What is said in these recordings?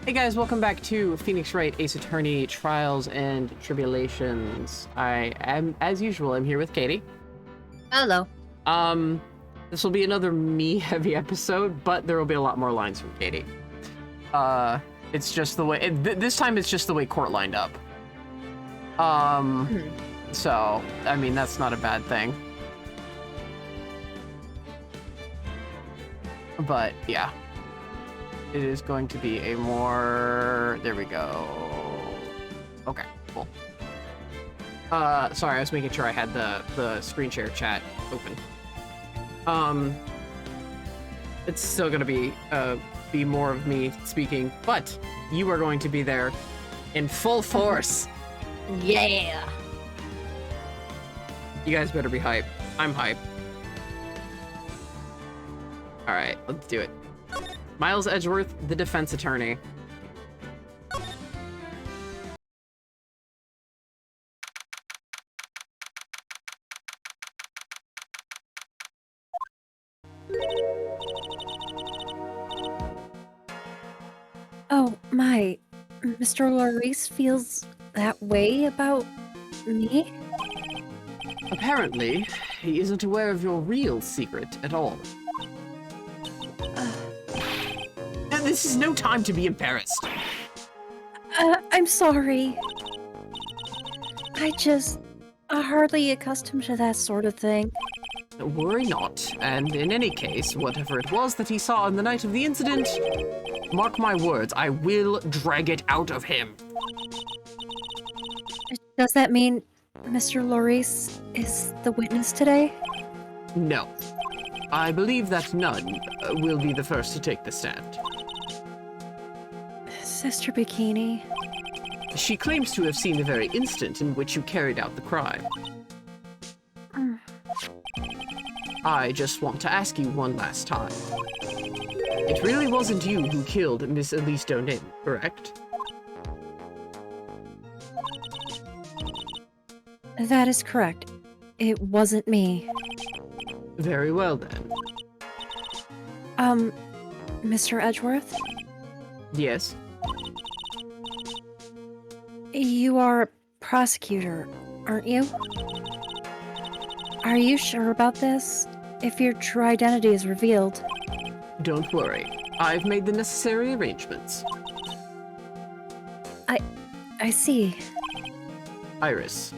Hey guys, welcome back to Phoenix Wright, Ace Attorney, Trials and Tribulations. I am, as usual, I'm here with Katie. Hello. This will be another me-heavy episode, but there will be a lot more lines from Katie. It's just the way, this time it's just the way court lined up. So, I mean, that's not a bad thing. But, yeah. It is going to be a more... There we go. Okay, cool. Sorry, I was making sure I had the screen share chat open. It's still gonna be more of me speaking, but you are going to be there in full force. Yeah. You guys better be hype. I'm hype. All right, let's do it. Miles Edgeworth, the defense attorney. Oh, my. Mr. Larice feels that way about me? Apparently, he isn't aware of your real secret at all. This is no time to be embarrassed. I'm sorry. I just... hardly accustomed to that sort of thing. Worry not, and in any case, whatever it was that he saw on the night of the incident, mark my words, I will drag it out of him. Does that mean Mr. Larice is the witness today? No. I believe that none will be the first to take the stand. Sister Bikini. She claims to have seen the very instant in which you carried out the crime. I just want to ask you one last time. It really wasn't you who killed Miss Elise Donin, correct? That is correct. It wasn't me. Very well then. Mr. Edgeworth? Yes? You are a prosecutor, aren't you? Are you sure about this? If your true identity is revealed. Don't worry. I've made the necessary arrangements. I see. Iris,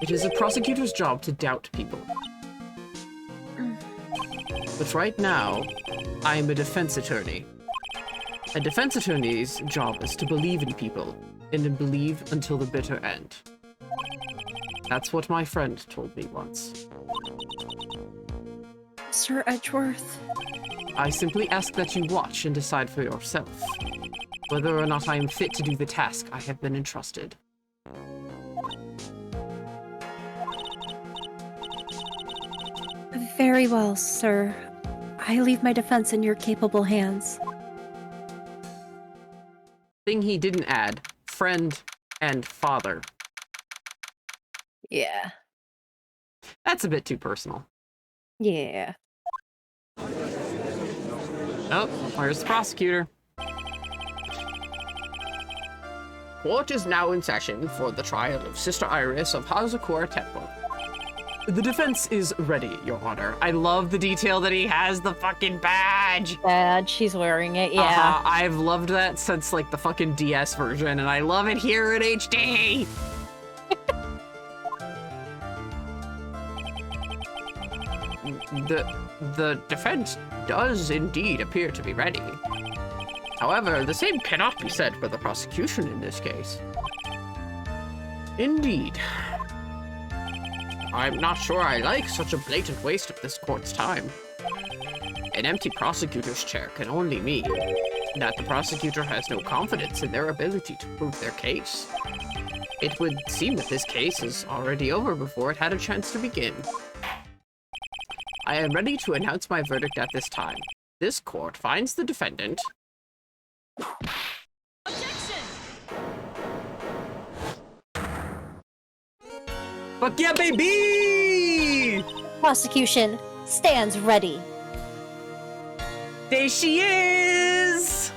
it is a prosecutor's job to doubt people. But right now, I am a defense attorney. A defense attorney's job is to believe in people, and to believe until the bitter end. That's what my friend told me once. Sir Edgeworth? I simply ask that you watch and decide for yourself whether or not I am fit to do the task I have been entrusted. Very well, sir. I leave my defense in your capable hands. Thing he didn't add, friend and father. Yeah. That's a bit too personal. Yeah. Oh, where's the prosecutor? Court is now in session for the trial of Sister Iris of Hazakura Temple. The defense is ready, Your Honor. I love the detail that he has the fucking badge. Badge, she's wearing it, yeah. I've loved that since like the fucking DS version, and I love it here in HD. The defense does indeed appear to be ready. However, the same cannot be said for the prosecution in this case. Indeed. I'm not sure I like such a blatant waste of this court's time. An empty prosecutor's chair can only mean that the prosecutor has no confidence in their ability to prove their case. It would seem that this case is already over before it had a chance to begin. I am ready to announce my verdict at this time. This court finds the defendant... Objection! Fuck yeah, baby! Prosecution stands ready. There she is!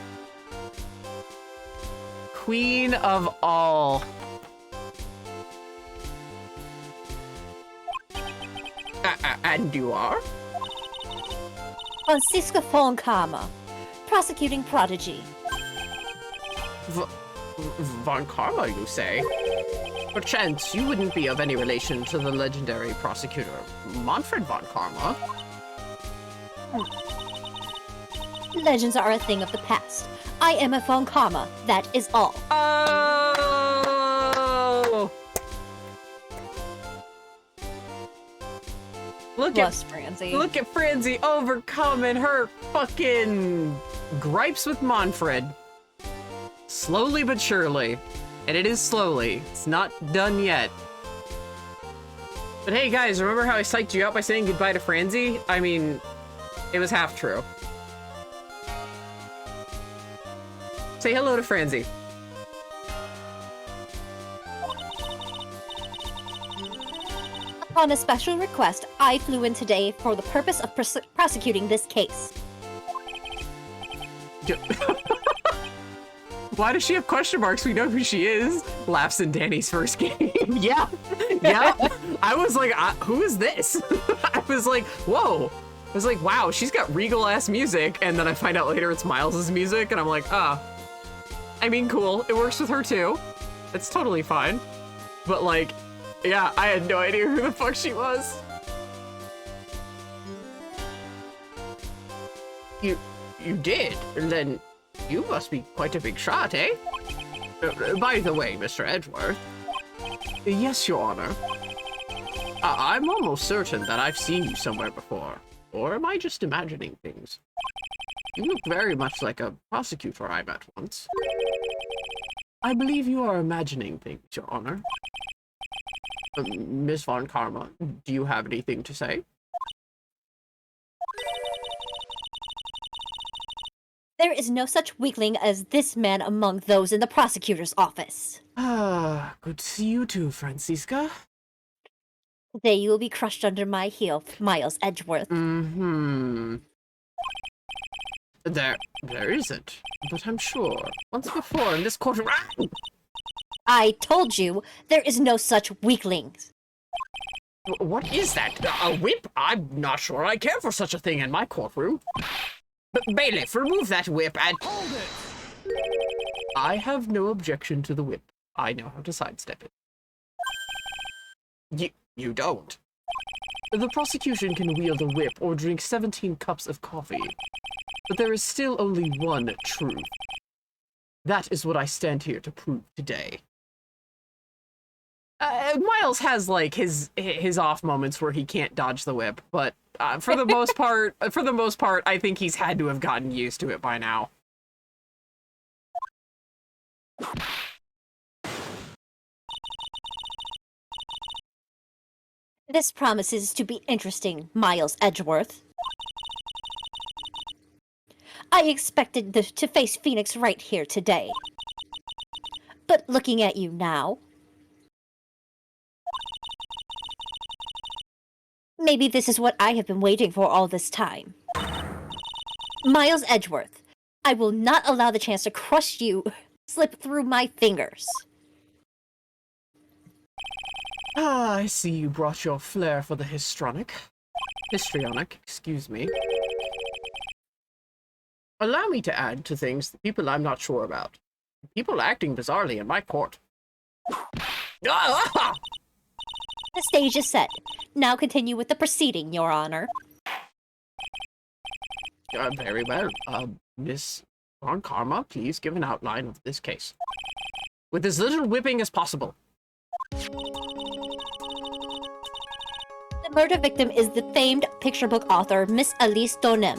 queen of all. And you are? Francisca von Karma, prosecuting prodigy. Von Karma, you say? Perchance you wouldn't be of any relation to the legendary prosecutor, Manfred von Karma? Legends are a thing of the past. I am a von Karma, that is all. Oh! Look at Franzi overcoming her fucking gripes with Manfred. Slowly but surely. And it is slowly. It's not done yet. But hey guys, remember how I psyched you out by saying goodbye to Franzi? I mean, it was half true. Say hello to Franzi. On a special request, I flew in today for the purpose of prosecuting this case. Why does she have question marks? We know who she is. Laughs in Danny's first game. Yeah. I was like, who is this? I was like, whoa. I was like, wow, she's got regal ass music. And then I find out later it's Miles's music. And I'm like, I mean, cool. It works with her too. It's totally fine. But like, yeah, I had no idea who the fuck she was. You did? And then you must be quite a big shot, eh? By the way, Mr. Edgeworth. Yes, Your Honor. I'm almost certain that I've seen you somewhere before. Or am I just imagining things? You look very much like a prosecutor I met once. I believe you are imagining things, Your Honor. Miss Von Karma, do you have anything to say? There is no such weakling as this man among those in the prosecutor's office. Good to see you too, Francisca. Today you will be crushed under my heel, Miles Edgeworth. There isn't, but I'm sure. Once before in this courtroom. I told you, there is no such weaklings. What is that? A whip? I'm not sure I care for such a thing in my courtroom. Bailiff, remove that whip and... Hold it! I have no objection to the whip. I know how to sidestep it. You don't. The prosecution can wield a whip or drink 17 cups of coffee. But there is still only one truth. That is what I stand here to prove today. Miles has like his off moments where he can't dodge the whip, but for the most part, I think he's had to have gotten used to it by now. This promises to be interesting, Miles Edgeworth. I expected to face Phoenix right here today. But looking at you now... maybe this is what I have been waiting for all this time. Miles Edgeworth, I will not allow the chance to crush you slip through my fingers. I see you brought your flair for the histrionic, excuse me. Allow me to add to things the people I'm not sure about. People acting bizarrely in my court. The stage is set. Now continue with the proceeding, Your Honor. Very well. Miss Von Karma, please give an outline of this case. With as little whipping as possible. The murder victim is the famed picture book author, Miss Elise Donem.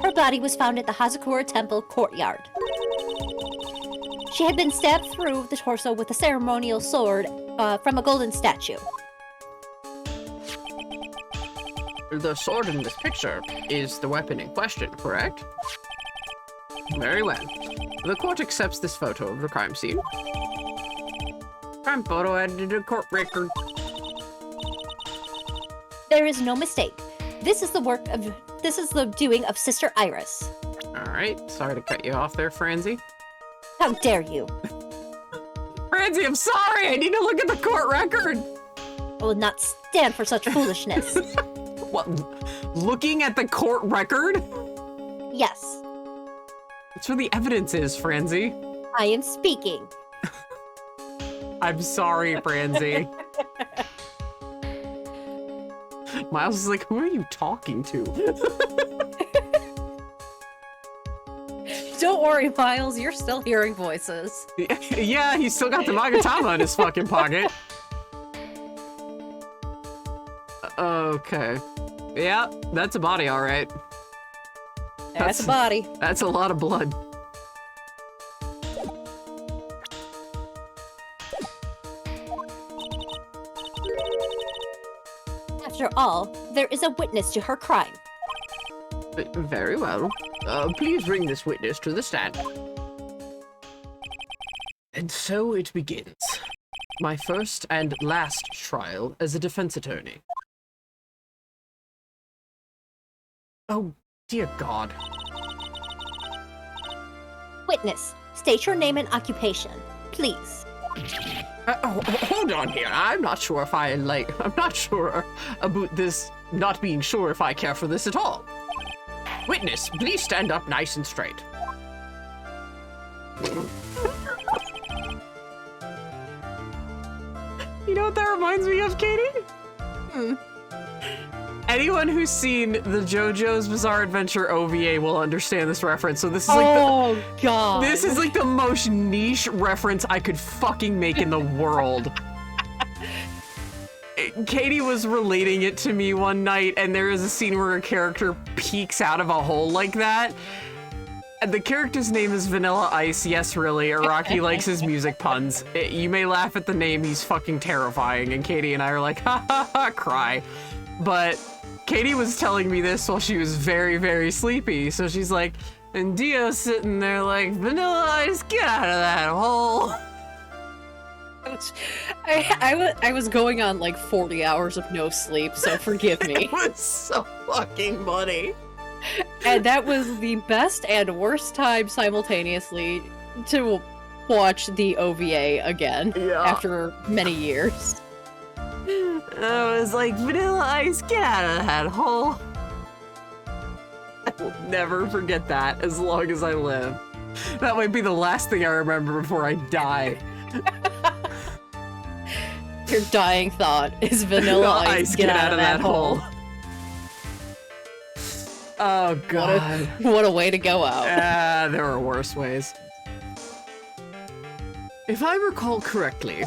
Her body was found at the Hazakura Temple courtyard. She had been stabbed through the torso with a ceremonial sword from a golden statue. The sword in this picture is the weapon in question, correct? Very well. The court accepts this photo of the crime scene. Crime photo added to court record. There is no mistake. This is the doing of Sister Iris. Alright, sorry to cut you off there, Franzi. How dare you? Franzi, I'm sorry! I need to look at the court record! I will not stand for such foolishness. What? Looking at the court record? Yes. That's where the evidence is, Franzi. I am speaking. I'm sorry, Franzi. Miles is like, who are you talking to? Don't worry, Miles, you're still hearing voices. Yeah, he's still got the Magatama in his fucking pocket. Okay. Yeah, that's a body, all right. That's a body. That's a lot of blood. After all, there is a witness to her crime. Very well. Please bring this witness to the stand. And so it begins. My first and last trial as a defense attorney. Oh, dear God. Witness, state your name and occupation, please. Hold on here. I'm not sure if I'm not sure about this, not being sure if I care for this at all. Witness, please stand up nice and straight. You know what that reminds me of, Katie? Anyone who's seen the JoJo's Bizarre Adventure OVA will understand this reference. So this is like God. this is like the most niche reference I could fucking make in the world. Katie was relating it to me one night, and there is a scene where a character peeks out of a hole like that. And the character's name is Vanilla Ice. Yes, really. Araki likes his music puns. You may laugh at the name, he's fucking terrifying. And Katie and I are like, ha ha ha, cry. But Katie was telling me this while she was very, very sleepy. So she's like, and Dio's sitting there like, Vanilla Ice, get out of that hole. I was going on like 40 hours of no sleep, so forgive me. It was so fucking funny. And that was the best and worst time simultaneously to watch the OVA again after many years. I was like, Vanilla Ice, get out of that hole. I will never forget that as long as I live. That might be the last thing I remember before I die. Your dying thought is Vanilla Ice, get out of that hole. Oh, God. What a way to go out. There are worse ways. If I recall correctly,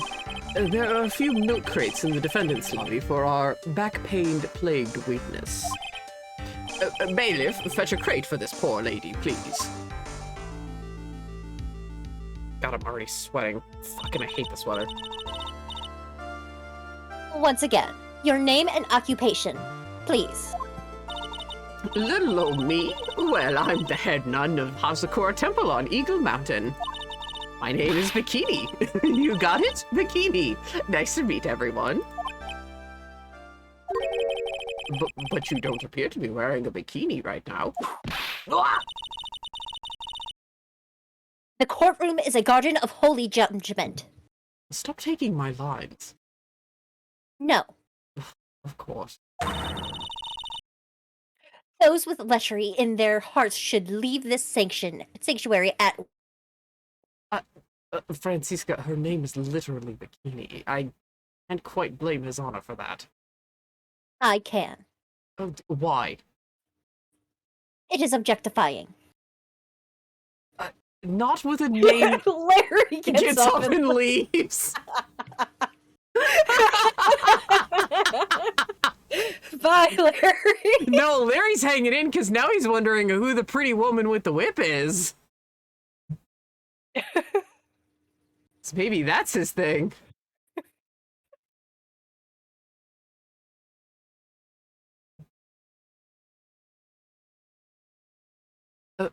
there are a few milk crates in the defendant's lobby for our back-pained, plagued witness. Bailiff, fetch a crate for this poor lady, please. God, I'm already sweating. Fucking, I hate the sweater. Once again, your name and occupation, please. Little old me? Well, I'm the head nun of Hazakura Temple on Eagle Mountain. My name is Bikini. You got it? Bikini. Nice to meet everyone. But you don't appear to be wearing a bikini right now. The courtroom is a garden of holy judgment. Stop taking my lines. No. Of course. Those with lechery in their hearts should leave this sanctuary at... Francisca, her name is literally Bikini. I can't quite blame His Honor for that. I can. Why? It is objectifying. Not with a name... Larry gets up and leaves. Bye, Larry. No, Larry's hanging in because now he's wondering who the pretty woman with the whip is. So maybe that's his thing.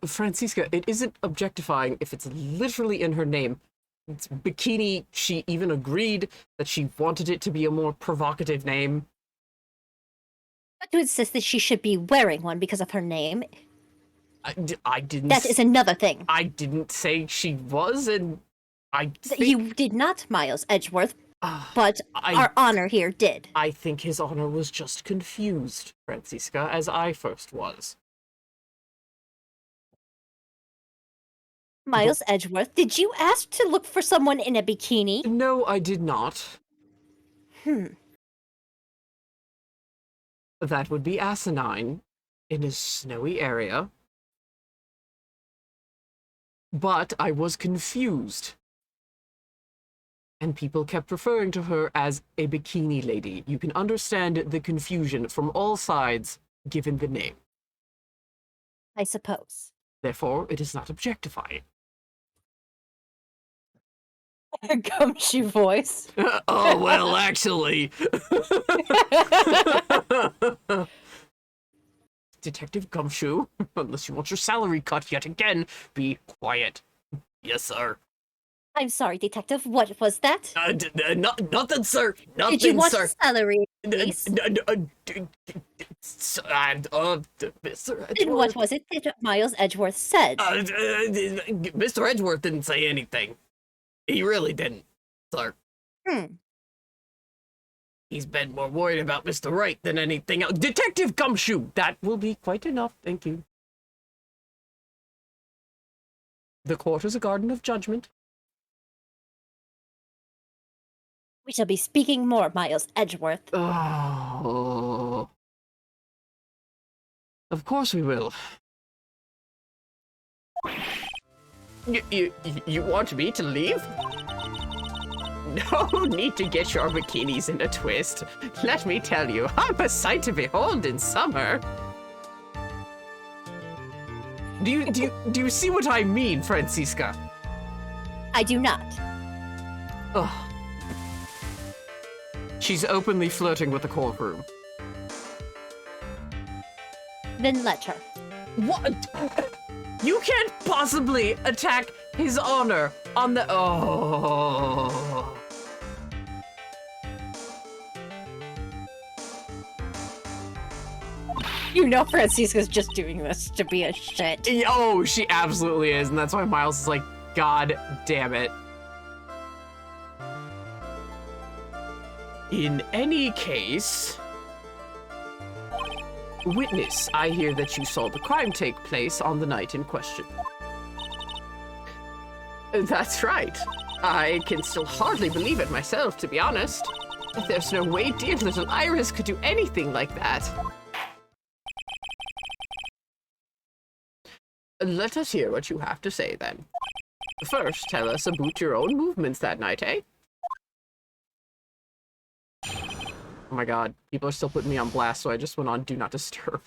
Francisca, it isn't objectifying if it's literally in her name. It's Bikini. She even agreed that she wanted it to be a more provocative name. But to insist that she should be wearing one because of her name I didn't... That is another thing. I didn't say she was, and I think... You did not, Miles Edgeworth, but our honor here did. I think his honor was just confused, Francisca, as I first was. Miles Edgeworth, did you ask to look for someone in a bikini? No, I did not. That would be asinine in a snowy area. But I was confused. And people kept referring to her as a bikini lady. You can understand the confusion from all sides, given the name. I suppose. Therefore, it is not objectifying. Gumshoe voice. Oh, well, actually. Detective Gumshoe, unless you want your salary cut yet again, be quiet. Yes, sir. I'm sorry, Detective. What was that? Nothing, sir. Nothing, Did you want sir. a salary increase? Mr. And what was it that Miles Edgeworth said? Mr. Edgeworth didn't say anything. He really didn't, sir. He's been more worried about Mr. Wright than anything else. Detective Gumshoe! That will be quite enough, thank you. The court is a garden of judgment. We shall be speaking more, Miles Edgeworth. Oh. Of course we will. You want me to leave? No need to get your bikinis in a twist. Let me tell you, I'm a sight to behold in summer. Do you see what I mean, Francisca? I do not. Ugh. She's openly flirting with the courtroom. Then let her. What? You can't possibly attack his honor on the... Oh. You know Francisca's just doing this to be a shit. Oh, she absolutely is, and that's why Miles is like, God damn it. In any case... Witness, I hear that you saw the crime take place on the night in question. That's right. I can still hardly believe it myself, to be honest. There's no way dear little Iris could do anything like that. Let us hear what you have to say, then. First, tell us about your own movements that night, eh? Oh my god, people are still putting me on blast, so I just went on Do Not Disturb.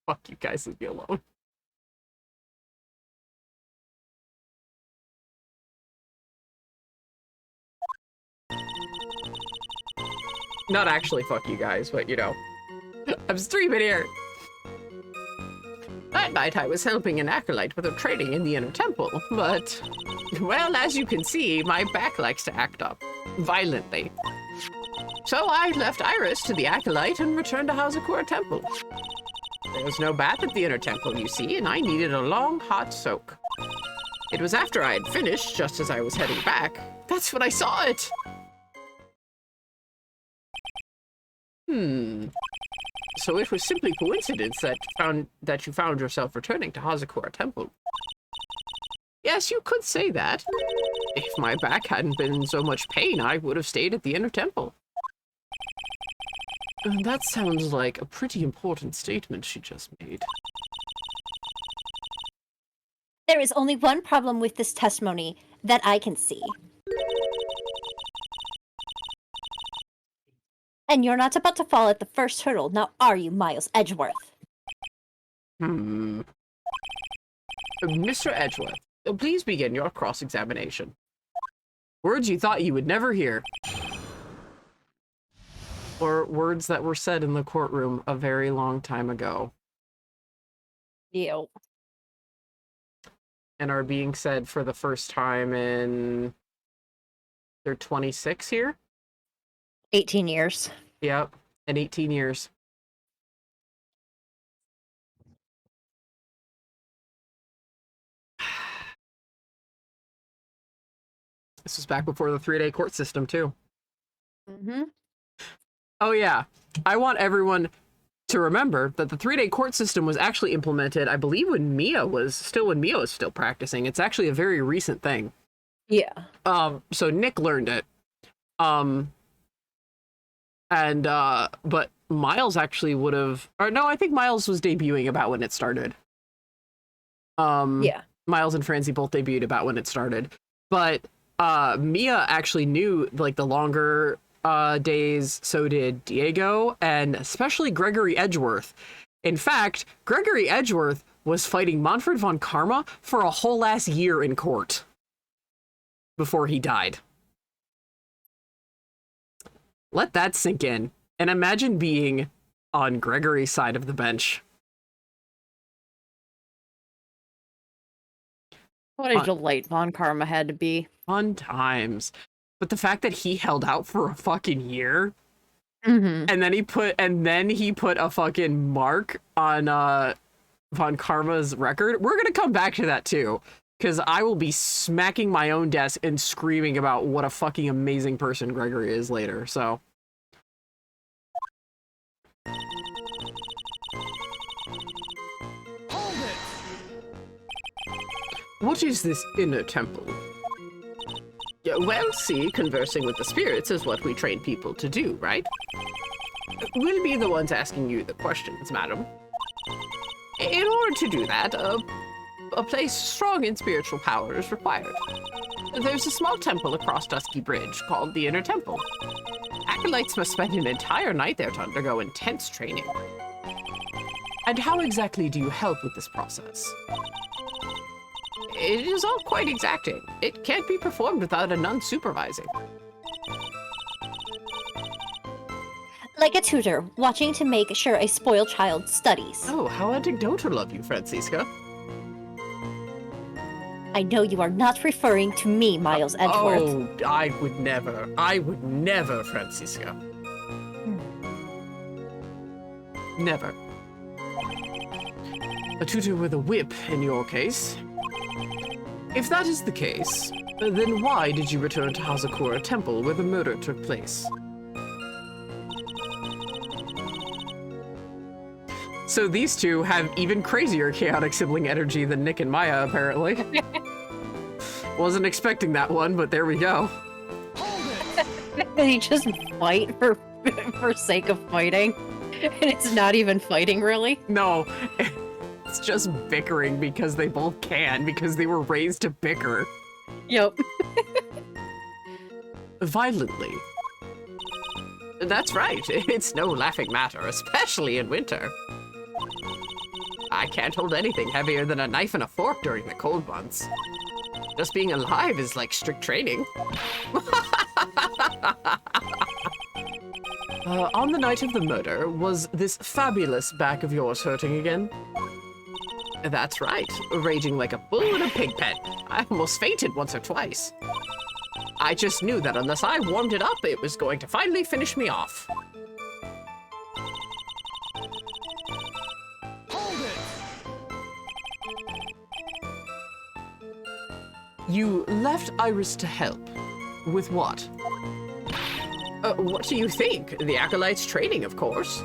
Fuck you guys, leave me alone. Not actually fuck you guys, but you know. I'm streaming here! That night I was helping an acolyte with her training in the inner temple, but... Well, as you can see, my back likes to act up. Violently. So I left Iris to the acolyte and returned to Hazakura Temple. There was no bath at the inner temple, you see, and I needed a long, hot soak. It was after I had finished, just as I was heading back. That's when I saw it! So it was simply coincidence that you found yourself returning to Hazakura Temple. Yes, you could say that. If my back hadn't been in so much pain, I would have stayed at the inner temple. That sounds like a pretty important statement she just made. There is only one problem with this testimony that I can see. And you're not about to fall at the first hurdle, now are you, Miles Edgeworth? Mr. Edgeworth, please begin your cross-examination. Words you thought you would never hear. Or words that were said in the courtroom a very long time ago. Ew. And are being said for the first time in... They're 26 here? 18 years. Yep, in 18 years. This was back before the 3-day court system, too. Mm-hmm. Oh, yeah. I want everyone to remember that the 3-day court system was actually implemented, I believe, when Mia was still practicing. It's actually a very recent thing. Yeah. So Nick learned it. But Miles actually would have, or no, I think Miles was debuting about when it started. Yeah. Miles and Francie both debuted about when it started. But Mia actually knew like the longer days, so did Diego, and especially Gregory Edgeworth. In fact, Gregory Edgeworth was fighting Manfred von Karma for a whole last year in court before he died. Let that sink in. And imagine being on Gregory's side of the bench. What a delight Von Karma had to be. Fun times. But the fact that he held out for a fucking year, Mm-hmm. and then he put a fucking mark on Von Karma's record. We're gonna come back to that too, because I will be smacking my own desk and screaming about what a fucking amazing person Gregory is later. So. What is this inner temple? Yeah, well, see, conversing with the spirits is what we train people to do, right? We'll be the ones asking you the questions, madam. In order to do that, a place strong in spiritual power is required. There's a small temple across Dusky Bridge called the Inner Temple. Acolytes must spend an entire night there to undergo intense training. And how exactly do you help with this process? It is all quite exacting. It can't be performed without a nun supervising. Like a tutor, watching to make sure a spoiled child studies. Oh, how anecdotal of you, Francisca. I know you are not referring to me, Miles Edgeworth. Oh, I would never, Francisca. Never. A tutor with a whip, in your case. If that is the case, then why did you return to Hazakura Temple where the murder took place? So these two have even crazier chaotic sibling energy than Nick and Maya, apparently. Wasn't expecting that one, but there we go. They just fight for sake of fighting. And it's not even fighting, really. No, it's just bickering because they both can, because they were raised to bicker. Yep. Violently. That's right, it's no laughing matter, especially in winter. I can't hold anything heavier than a knife and a fork during the cold months. Just being alive is like strict training. On the night of the murder, was this fabulous back of yours hurting again? That's right, raging like a bull in a pig pen. I almost fainted once or twice. I just knew that unless I warmed it up, it was going to finally finish me off. You left Iris to help. With what? What do you think? The Acolyte's training, of course.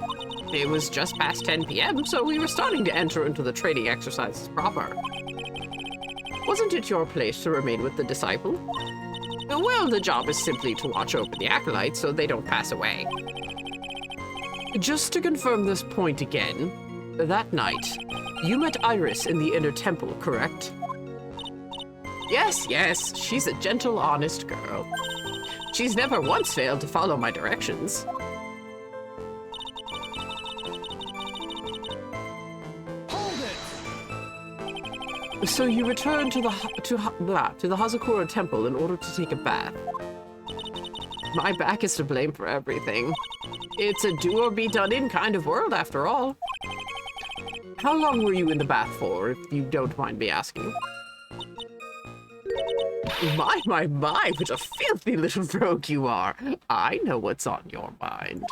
It was just past 10 p.m., so we were starting to enter into the training exercises proper. Wasn't it your place to remain with the disciple? Well, the job is simply to watch over the Acolytes so they don't pass away. Just to confirm this point again, that night, you met Iris in the Inner Temple, correct? Yes, she's a gentle, honest girl. She's never once failed to follow my directions. So you returned to the Hazakura Temple in order to take a bath. My back is to blame for everything. It's a do-or-be-done-in kind of world, after all. How long were you in the bath for, if you don't mind me asking? My, what a filthy little rogue you are. I know what's on your mind.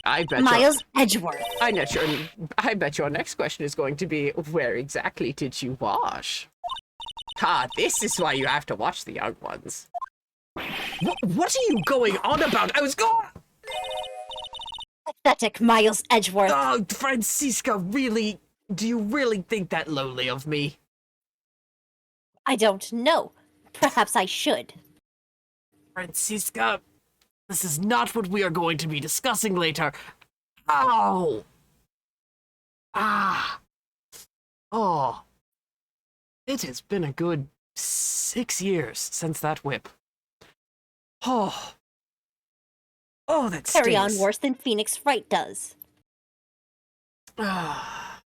I bet Miles Edgeworth. I bet your next question is going to be, where exactly did you wash? Ah, this is why you have to watch the young ones. What are you going on about? I was going... Pathetic Miles Edgeworth. Oh, Francisca, really? Do you really think that lowly of me? I don't know. Perhaps I should. Francisca, this is not what we are going to be discussing later. Ow! Ah! Oh. It has been a good 6 years since that whip. Oh. Oh, that stinks. Carry on worse than Phoenix Wright does. Ah.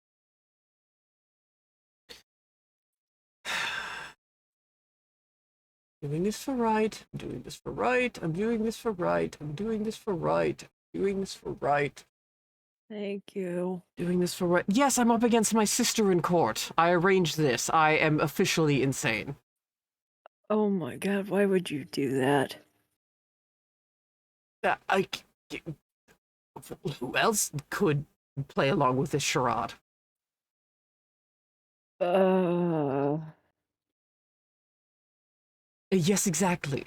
Doing this for right. I'm doing this for right. I'm doing this for right. I'm doing this for right. I'm doing this for right. Thank you. Doing this for right. Yes, I'm up against my sister in court. I arranged this. I am officially insane. Oh my god, why would you do that? Who else could play along with this charade? Yes, exactly.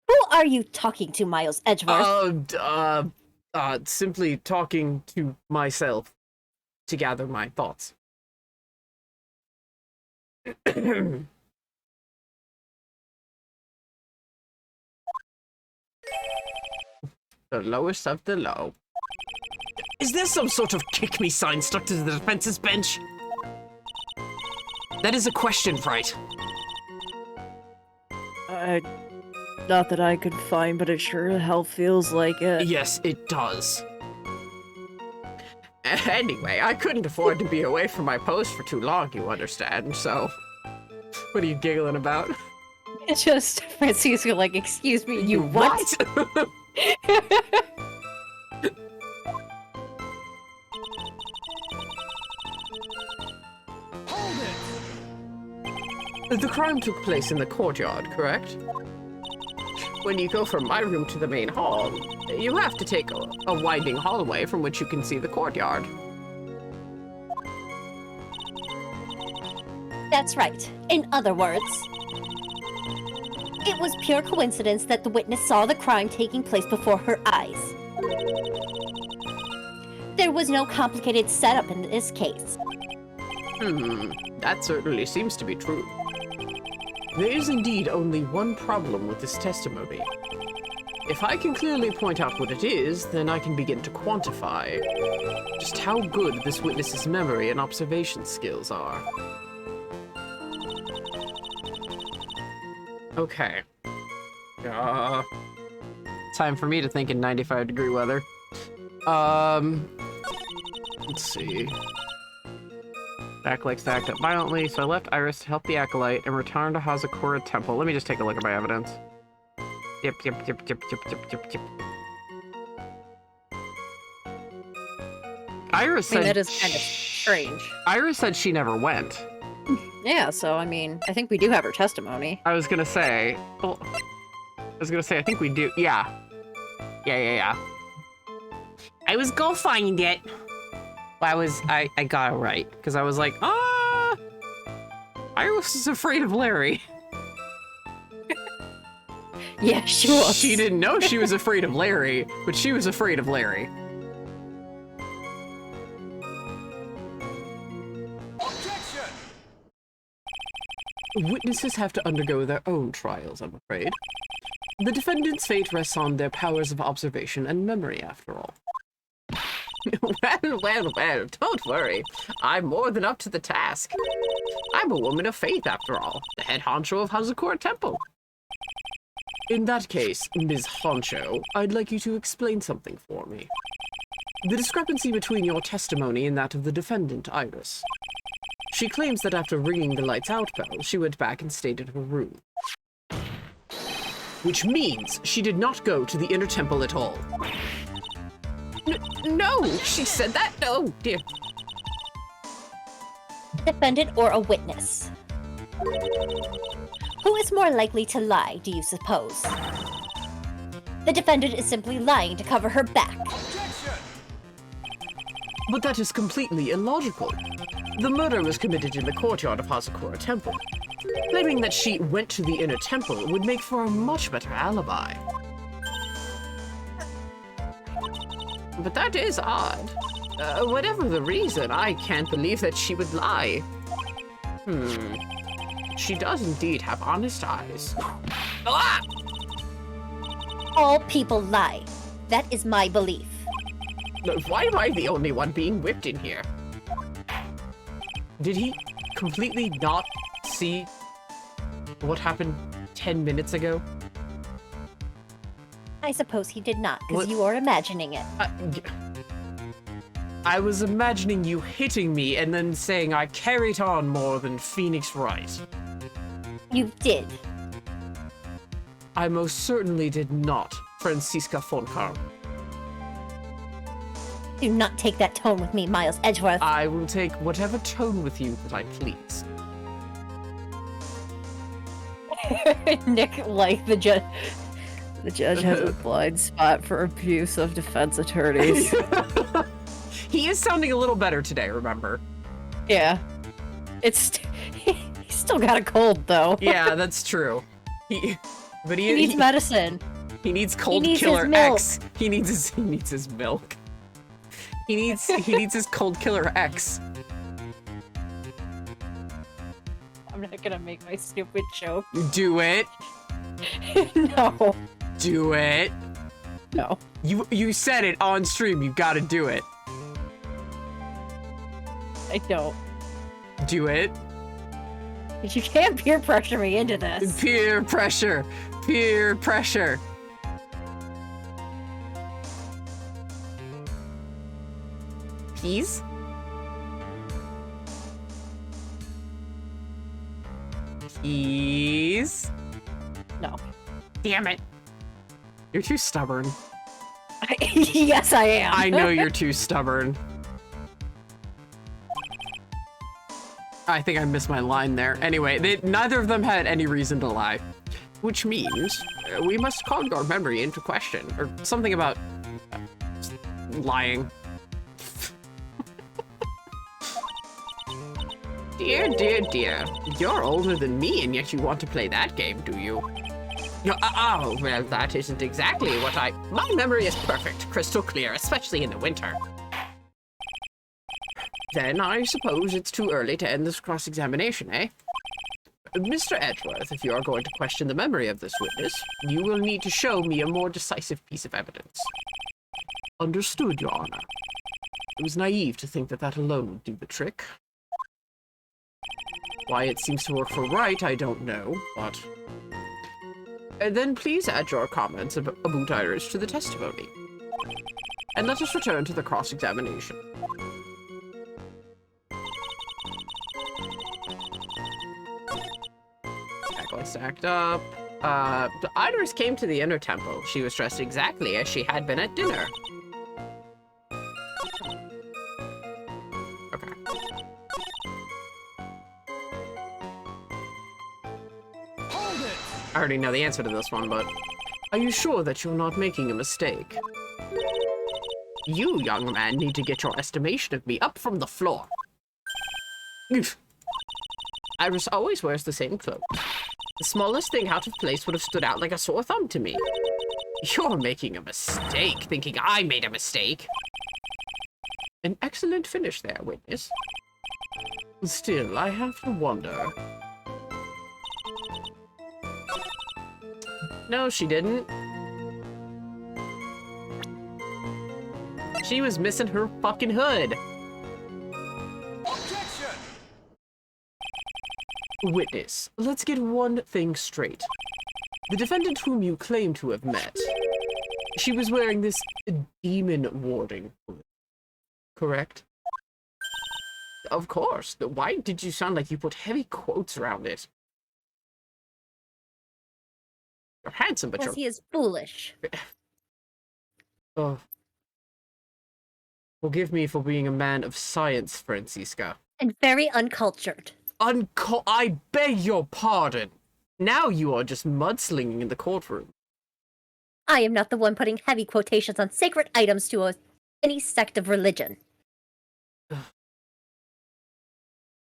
Who are you talking to, Miles Edgeworth? Simply talking to myself to gather my thoughts. The lowest of the low. Is there some sort of kick me sign stuck to the defense's bench? That is a question, Wright. Not that I could find, but it sure the hell feels like it. Yes, it does. Anyway, I couldn't afford to be away from my post for too long, you understand, so... What are you giggling about? It's just Francisca, like, excuse me, you what? Hold it! The crime took place in the courtyard, correct? When you go from my room to the main hall, you have to take a winding hallway from which you can see the courtyard. That's right. In other words, it was pure coincidence that the witness saw the crime taking place before her eyes. There was no complicated setup in this case. That certainly seems to be true. There is indeed only one problem with this testimony. If I can clearly point out what it is, then I can begin to quantify just how good this witness's memory and observation skills are. Okay. Time for me to think in 95-degree weather. Let's see. Acolyte stacked up violently, so I left Iris to help the Acolyte and returned to Hazakura Temple. Let me just take a look at my evidence. Yep. Iris said... that is kind of strange. Iris said she never went. Yeah, so, I mean, I think we do have her testimony. I was gonna say... Well, I think we do. Yeah. Yeah. I was gonna find it. I got it right, because I was like, Iris is afraid of Larry. Yeah, she was. She didn't know she was afraid of Larry, but she was afraid of Larry. Objection! Witnesses have to undergo their own trials, I'm afraid. The defendant's fate rests on their powers of observation and memory, after all. Well, don't worry. I'm more than up to the task. I'm a woman of faith, after all, the head honcho of Hazakura Temple. In that case, Ms. Honcho, I'd like you to explain something for me. The discrepancy between your testimony and that of the defendant, Iris. She claims that after ringing the lights out bell, she went back and stayed in her room. Which means she did not go to the inner temple at all. No, she said that? Oh, dear. Defendant or a witness? Who is more likely to lie, do you suppose? The defendant is simply lying to cover her back. Objection! But that is completely illogical. The murder was committed in the courtyard of Hazakura Temple. Claiming that she went to the inner temple would make for a much better alibi. But that is odd. Whatever the reason, I can't believe that she would lie. She does indeed have honest eyes. Ah! All people lie. That is my belief. Why am I the only one being whipped in here? Did he completely not see what happened 10 minutes ago? I suppose he did not, because you are imagining it. I was imagining you hitting me and then saying I carried on more than Phoenix Wright. You did. I most certainly did not, Franziska von Karm. Do not take that tone with me, Miles Edgeworth. I will take whatever tone with you that I please. Nick, like the judge has a blind spot for abuse of defense attorneys. He is sounding a little better today, remember? Yeah. He's still got a cold, though. Yeah, that's true. He needs medicine. He needs cold killer X. He needs his milk. He needs his cold killer X. I'm not gonna make my stupid joke. Do it. No. Do it. No. You said it on stream. You gotta do it. I don't. Do it. You can't peer pressure me into this. Peer pressure. Peer pressure. Peas? Peas? No. Damn it. You're too stubborn. Yes, I am. I know you're too stubborn. I think I missed my line there. Anyway, neither of them had any reason to lie. Which means we must call your memory into question. Or something about lying. Dear, dear, dear. You're older than me and yet you want to play that game, do you? Oh, well, that isn't exactly what My memory is perfect, crystal clear, especially in the winter. Then I suppose it's too early to end this cross-examination, eh? Mr. Edgeworth, if you are going to question the memory of this witness, you will need to show me a more decisive piece of evidence. Understood, Your Honor. It was naive to think that alone would do the trick. Why it seems to work for Wright, I don't know, but... And then please add your comments about Iris to the testimony. And let us return to the cross-examination. Backline stacked up. Iris came to the inner temple. She was dressed exactly as she had been at dinner. Okay. I already know the answer to this one, but... Are you sure that you're not making a mistake? You, young man, need to get your estimation of me up from the floor. Iris always wears the same clothes. The smallest thing out of place would have stood out like a sore thumb to me. You're making a mistake, thinking I made a mistake. An excellent finish there, witness. Still, I have to wonder... No, she didn't. She was missing her fucking hood. Objection! Witness, let's get one thing straight. The defendant whom you claim to have met, she was wearing this demon warding hood, correct? Of course. Why did you sound like you put heavy quotes around it? You're handsome, but Because he is foolish. Oh. Forgive me for being a man of science, Franziska. And very uncultured. I beg your pardon. Now you are just mudslinging in the courtroom. I am not the one putting heavy quotations on sacred items to any sect of religion.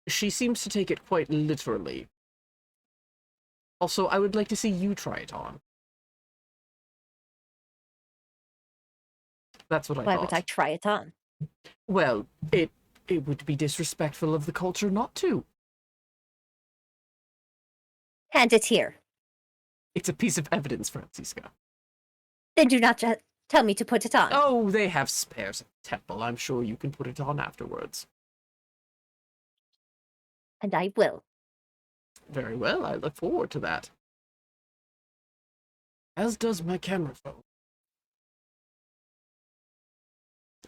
She seems to take it quite literally. Also, I would like to see you try it on. That's what I Why thought. would I try it on? Well, it would be disrespectful of the culture not to. Hand it here. It's a piece of evidence, Francisca. Then do not tell me to put it on. Oh, they have spares at the temple. I'm sure you can put it on afterwards. And I will. Very well, I look forward to that. As does my camera phone.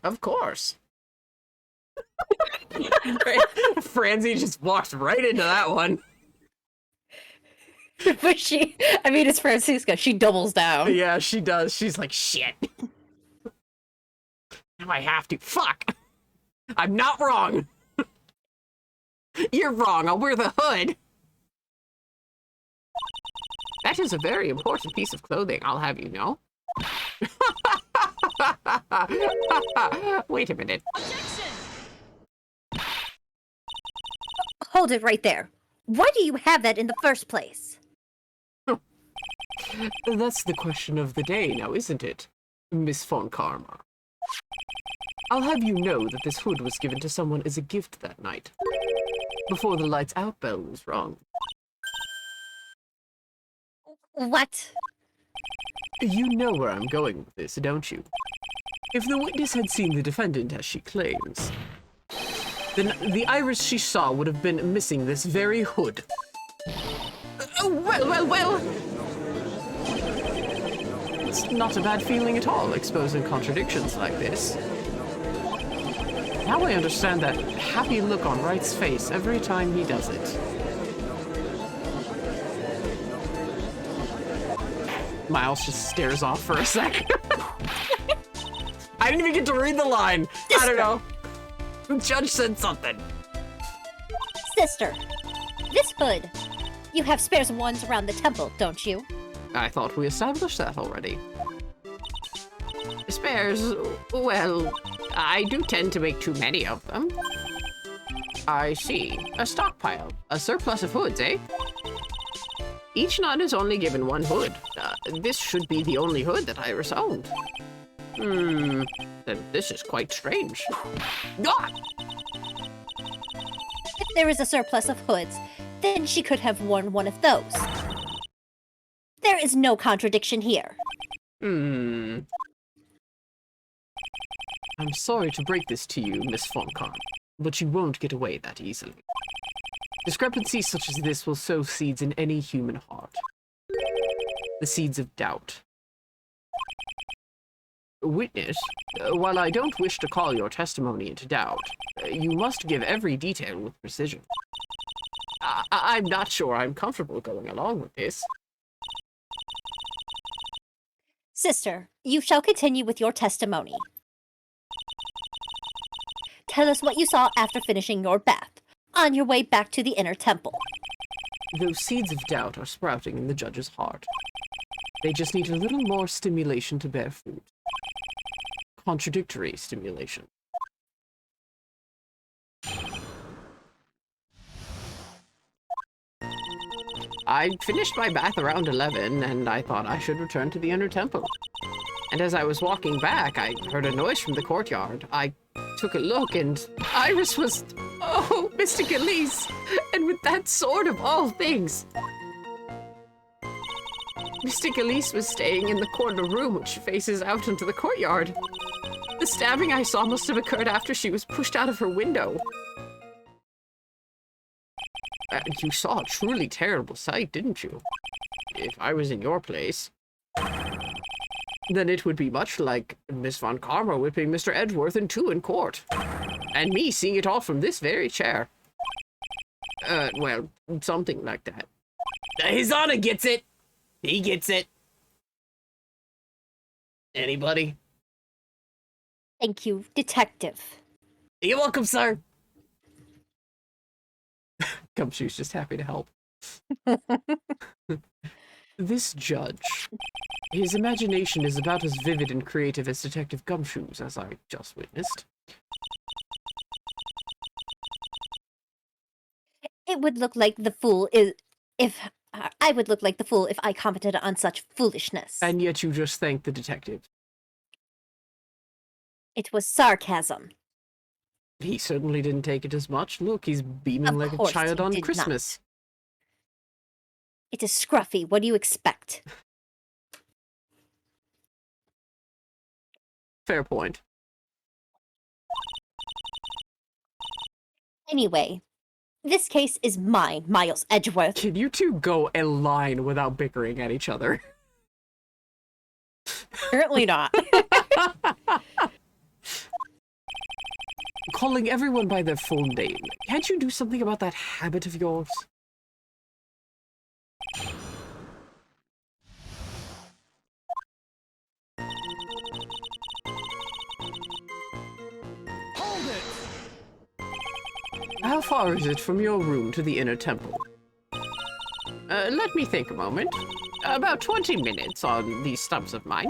Of course. Francie just walked right into that one. But it's Francisca. She doubles down. Yeah, she does. She's like, shit. Now I have to. Fuck. I'm not wrong. You're wrong. I'll wear the hood. That is a very important piece of clothing, I'll have you know. Wait a minute. Hold it right there. Why do you have that in the first place? That's the question of the day now, isn't it, Miss Von Karma? I'll have you know that this hood was given to someone as a gift that night, before the lights out bell was rung. What? You know where I'm going with this, don't you? If the witness had seen the defendant as she claims, then the iris she saw would have been missing this very hood. Well. It's not a bad feeling at all, exposing contradictions like this. Now I understand that happy look on Wright's face every time he does it. Miles just stares off for a sec. I didn't even get to read the line. I don't know. The judge said something. Sister, this hood. You have spares ones around the temple, don't you? I thought we established that already. Spares, well, I do tend to make too many of them. I see. A stockpile. A surplus of hoods, eh? Each nun is only given one hood. This should be the only hood that Iris owned. Then this is quite strange. Ah! If there is a surplus of hoods, then she could have worn one of those. There is no contradiction here. I'm sorry to break this to you, Miss Von Karm, but you won't get away that easily. Discrepancies such as this will sow seeds in any human heart. The seeds of doubt. Witness, while I don't wish to call your testimony into doubt, you must give every detail with precision. I'm not sure I'm comfortable going along with this. Sister, you shall continue with your testimony. Tell us what you saw after finishing your bath, on your way back to the inner temple. Those seeds of doubt are sprouting in the judge's heart. They just need a little more stimulation to bear fruit. Contradictory stimulation. I finished my bath around 11, and I thought I should return to the inner temple. And as I was walking back, I heard a noise from the courtyard. I took a look, and Iris was... Oh, Mystic Elise! And with that sword of all things! Mystic Elise was staying in the corner room which faces out into the courtyard. The stabbing I saw must have occurred after she was pushed out of her window. You saw a truly terrible sight, didn't you? If I was in your place, then it would be much like Miss Von Karma whipping Mr. Edgeworth in two in court. And me seeing it all from this very chair. Well, something like that. His Honor gets it! He gets it! Anybody? Thank you, detective. You're welcome, sir! Gumshoe's just happy to help. This judge, his imagination is about as vivid and creative as Detective Gumshoe's, as I just witnessed. It would look like the fool is if I would look like the fool if I commented on such foolishness. And yet you just thanked the detective. It was sarcasm. He certainly didn't take it as much. Look, he's beaming Of like a course child he on did Christmas. It is scruffy. What do you expect? Fair point. Anyway, this case is mine, Miles Edgeworth. Can you two go a line without bickering at each other? Apparently not. Calling everyone by their full name. Can't you do something about that habit of yours? Hold it! How far is it from your room to the inner temple? Let me think a moment. About 20 minutes on these stumps of mine.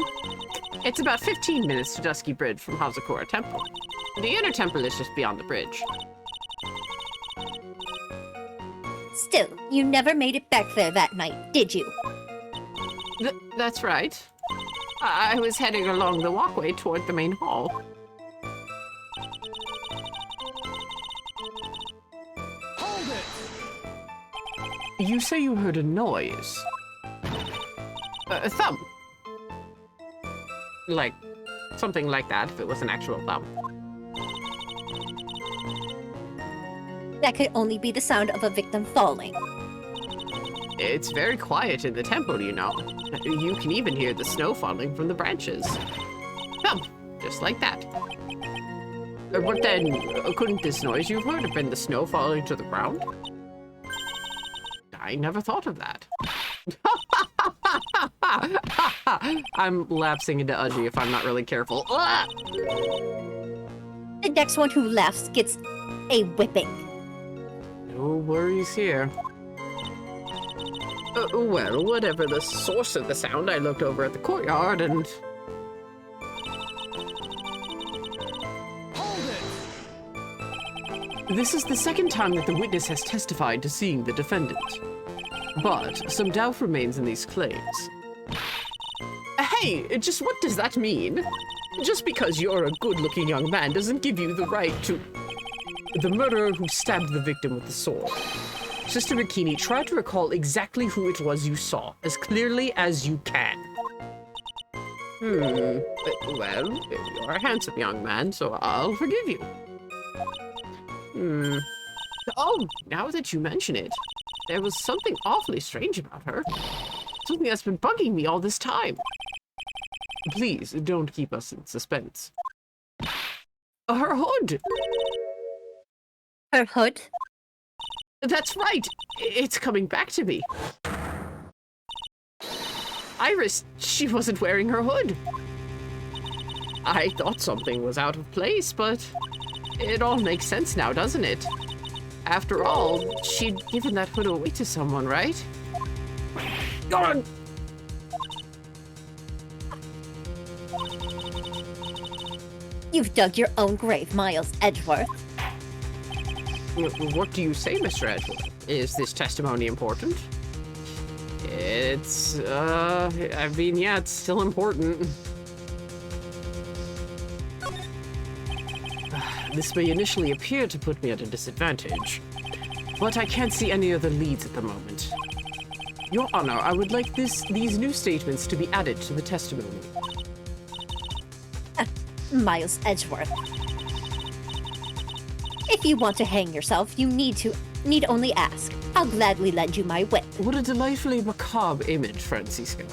It's about 15 minutes to Dusky Bridge from Hazakura Temple. The inner temple is just beyond the bridge. Still, you never made it back there that night, did you? That's right. I was heading along the walkway toward the main hall. Hold it! You say you heard a noise. A thump. Like, something like that, if it was an actual thump. That could only be the sound of a victim falling. It's very quiet in the temple, you know. You can even hear the snow falling from the branches. Thump, just like that. But then, couldn't this noise you've heard have been the snow falling to the ground? I never thought of that. I'm lapsing into Udgey if I'm not really careful. Ah! The next one who laughs gets a whipping. No worries here. Well, whatever the source of the sound, I looked over at the courtyard and... Hold it! This is the second time that the witness has testified to seeing the defendant. But some doubt remains in these claims. Hey, just what does that mean? Just because you're a good-looking young man doesn't give you the right to... The murderer who stabbed the victim with the sword. Sister Bikini, try to recall exactly who it was you saw, as clearly as you can. Well, you're a handsome young man, so I'll forgive you. Oh, now that you mention it, there was something awfully strange about her. Something that's been bugging me all this time. Please, don't keep us in suspense. Her hood! Her hood? That's right! It's coming back to me. Iris, she wasn't wearing her hood. I thought something was out of place, but it all makes sense now, doesn't it? After all, she'd given that hood away to someone, right? God! You've dug your own grave, Miles Edgeworth. What do you say, Mr. Edgeworth? Is this testimony important? It's, I mean, yeah, it's still important. This may initially appear to put me at a disadvantage, but I can't see any other leads at the moment. Your Honor, I would like these new statements to be added to the testimony. Miles Edgeworth. If you want to hang yourself, you need only ask. I'll gladly lend you my whip. What a delightfully macabre image, Francisca.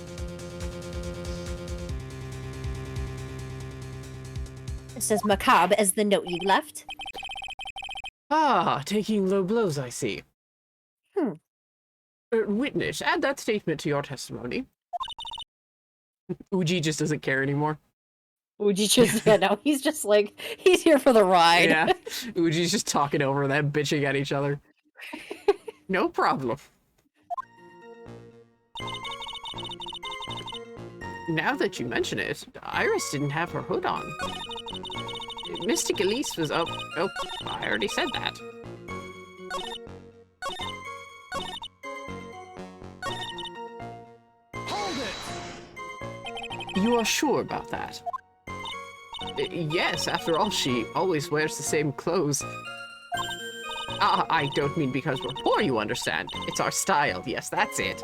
It's as macabre as the note you left. Ah, taking low blows, I see. Witness, add that statement to your testimony. Udgey just doesn't care anymore. Udgey just, yeah, no, he's just like, he's here for the ride. Yeah, Udgey's just talking over them, bitching at each other. No problem. Now that you mention it, Iris didn't have her hood on. Mystic Elise was up. Oh, I already said that. You are sure about that? Yes, after all, she always wears the same clothes. I don't mean because we're poor, you understand. It's our style, yes, that's it.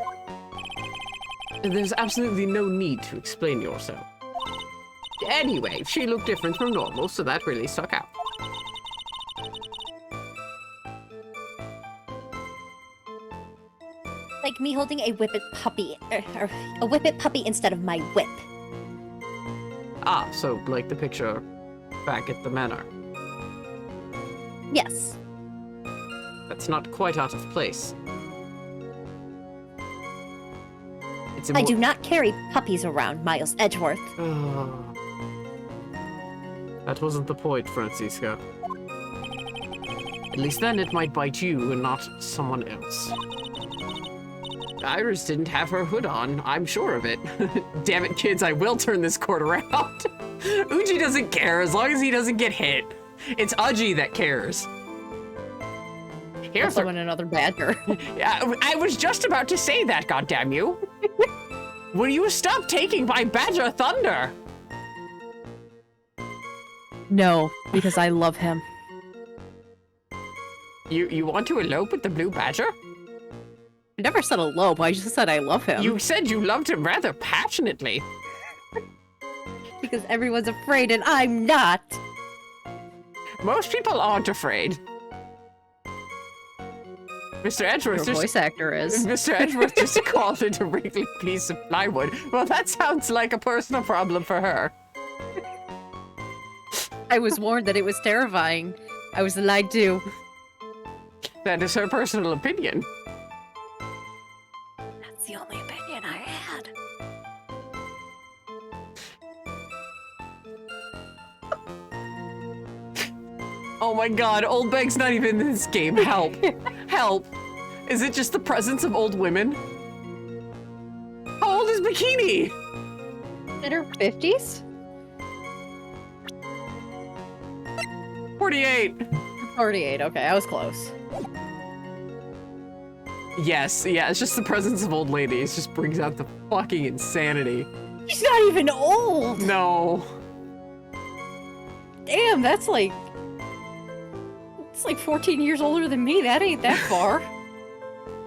There's absolutely no need to explain yourself. Anyway, she looked different from normal, so that really stuck out. Like me holding a whippet puppy, or a whippet puppy instead of my whip. Ah, so like the picture back at the manor. Yes. That's not quite out of place. It's I do not carry puppies around, Miles Edgeworth. That wasn't the point, Francisca. At least then it might bite you and not someone else. Iris didn't have her hood on, I'm sure of it. Damn it, kids, I will turn this court around. Udgey doesn't care as long as he doesn't get hit. It's Udgey that cares. Here's Also another badger. I was just about to say that, goddamn you. Will you stop taking my badger thunder? No, because I love him. You want to elope with the blue badger? I never said elope, I just said I love him. You said you loved him rather passionately. Because everyone's afraid and I'm not. Most people aren't afraid. Mr. Edgeworth Your voice actor is. Mr. Edgeworth just called it a wriggly piece of plywood. Well, that sounds like a personal problem for her. I was warned that it was terrifying. I was lied to. That is her personal opinion. That's the only opinion I had. Oh my god, Old Beg's not even in this game. Help. Help. Is it just the presence of old women? How old is Bikini? In her 50s? 48. 48, okay, I was close. Yes, yeah, it's just the presence of old ladies. Just brings out the fucking insanity. She's not even old! No. Damn, that's like... It's like 14 years older than me. That ain't that far.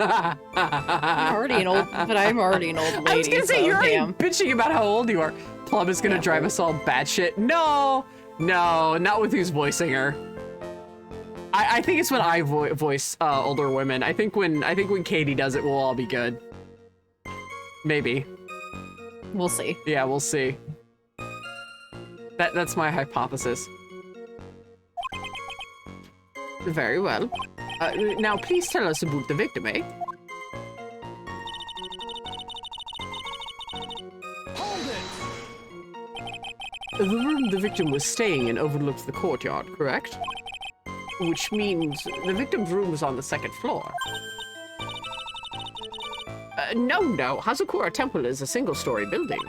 I'm already an old lady. I was gonna say, so you're already damn. bitching about how old you are. Plum is gonna drive us all batshit. No, no, not with who's voicing her. I think it's when I voice older women. I think when Katie does it, we'll all be good. Maybe. We'll see. Yeah, we'll see. That's my hypothesis. Very well. Now, please tell us about the victim, eh? Hold it! The room the victim was staying in overlooks the courtyard, correct? Which means the victim's room was on the second floor. No, Hazakura Temple is a single-story building,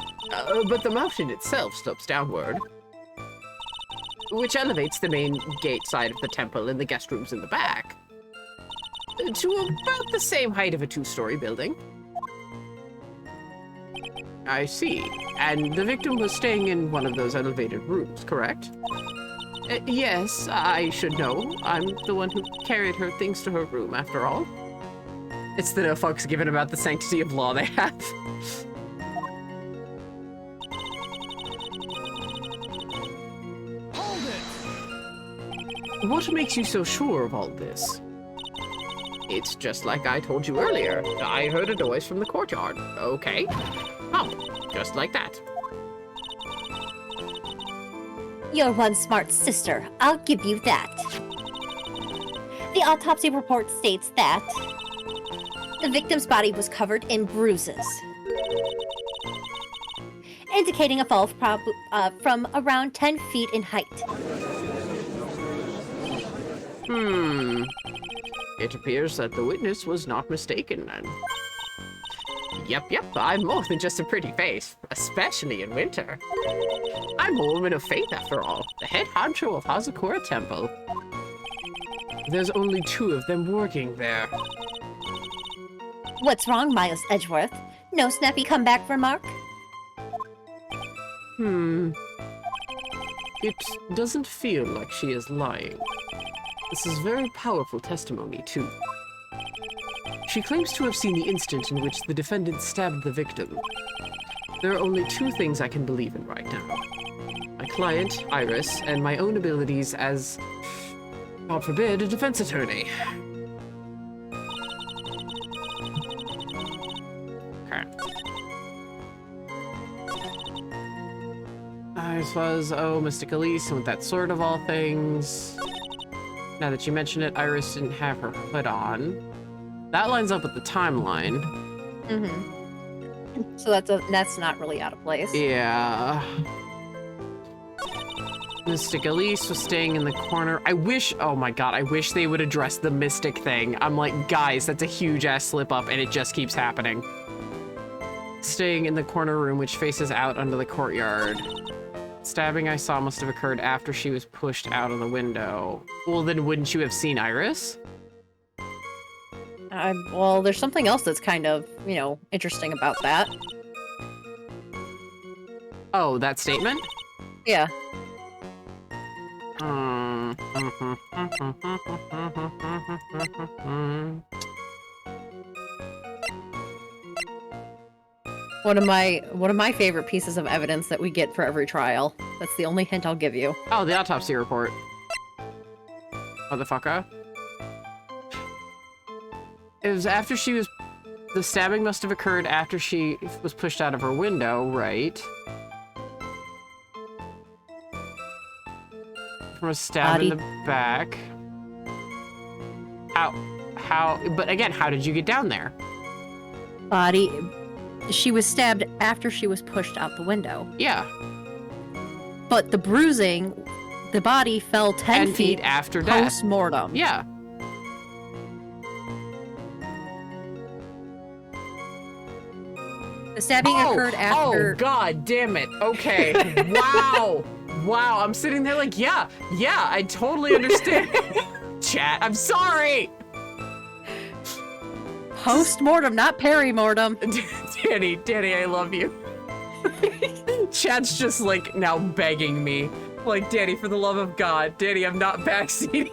but the mountain itself slopes downward, which elevates the main gate side of the temple and the guest rooms in the back to about the same height of a two-story building. I see. And the victim was staying in one of those elevated rooms, correct? Yes, I should know. I'm the one who carried her things to her room, after all. It's the no fucks given about the sanctity of law they have. Hold it! What makes you so sure of all this? It's just like I told you earlier. I heard a noise from the courtyard. Okay. Oh, just like that. You're one smart sister, I'll give you that. The autopsy report states that the victim's body was covered in bruises, indicating a fall from around 10 feet in height. It appears that the witness was not mistaken then. Yep, I'm more than just a pretty face, especially in winter. I'm a woman of faith after all, the head honcho of Hazakura Temple. There's only 2 of them working there. What's wrong, Miles Edgeworth? No snappy comeback remark? It doesn't feel like she is lying. This is very powerful testimony, too. She claims to have seen the instant in which the defendant stabbed the victim. There are only two things I can believe in right now. My client, Iris, and my own abilities as, God forbid, a defense attorney. Okay. I suppose, oh, Mystic Elise, and with that sword of all things. Now that you mention it, Iris didn't have her hood on. That lines up with the timeline. Mm-hmm. So that's not really out of place. Yeah. Mystic Elise was staying in the corner. I wish, oh my god, I wish they would address the Mystic thing. I'm like, guys, that's a huge ass slip up and it just keeps happening. Staying in the corner room which faces out onto the courtyard. Stabbing I saw must have occurred after she was pushed out of the window. Well, then wouldn't you have seen Iris? Well, there's something else that's kind of, you know, interesting about that. Oh, that statement? Yeah. One of my favorite pieces of evidence that we get for every trial. That's the only hint I'll give you. Oh, the autopsy report. Motherfucker. It was after she was... The stabbing must have occurred after she was pushed out of her window, right? From a stab in the back. But again, how did you get down there? She was stabbed after she was pushed out the window. Yeah. But the bruising, the body fell 10 feet after death. Post-mortem. Yeah. The stabbing occurred after... Oh, god damn it. Okay. Wow. Wow, I'm sitting there like, yeah, I totally understand. Chat, I'm sorry. Post-mortem, not peri-mortem. Danny, I love you. Chat's just like now begging me. Like, Danny, for the love of God, Danny, I'm not backseating.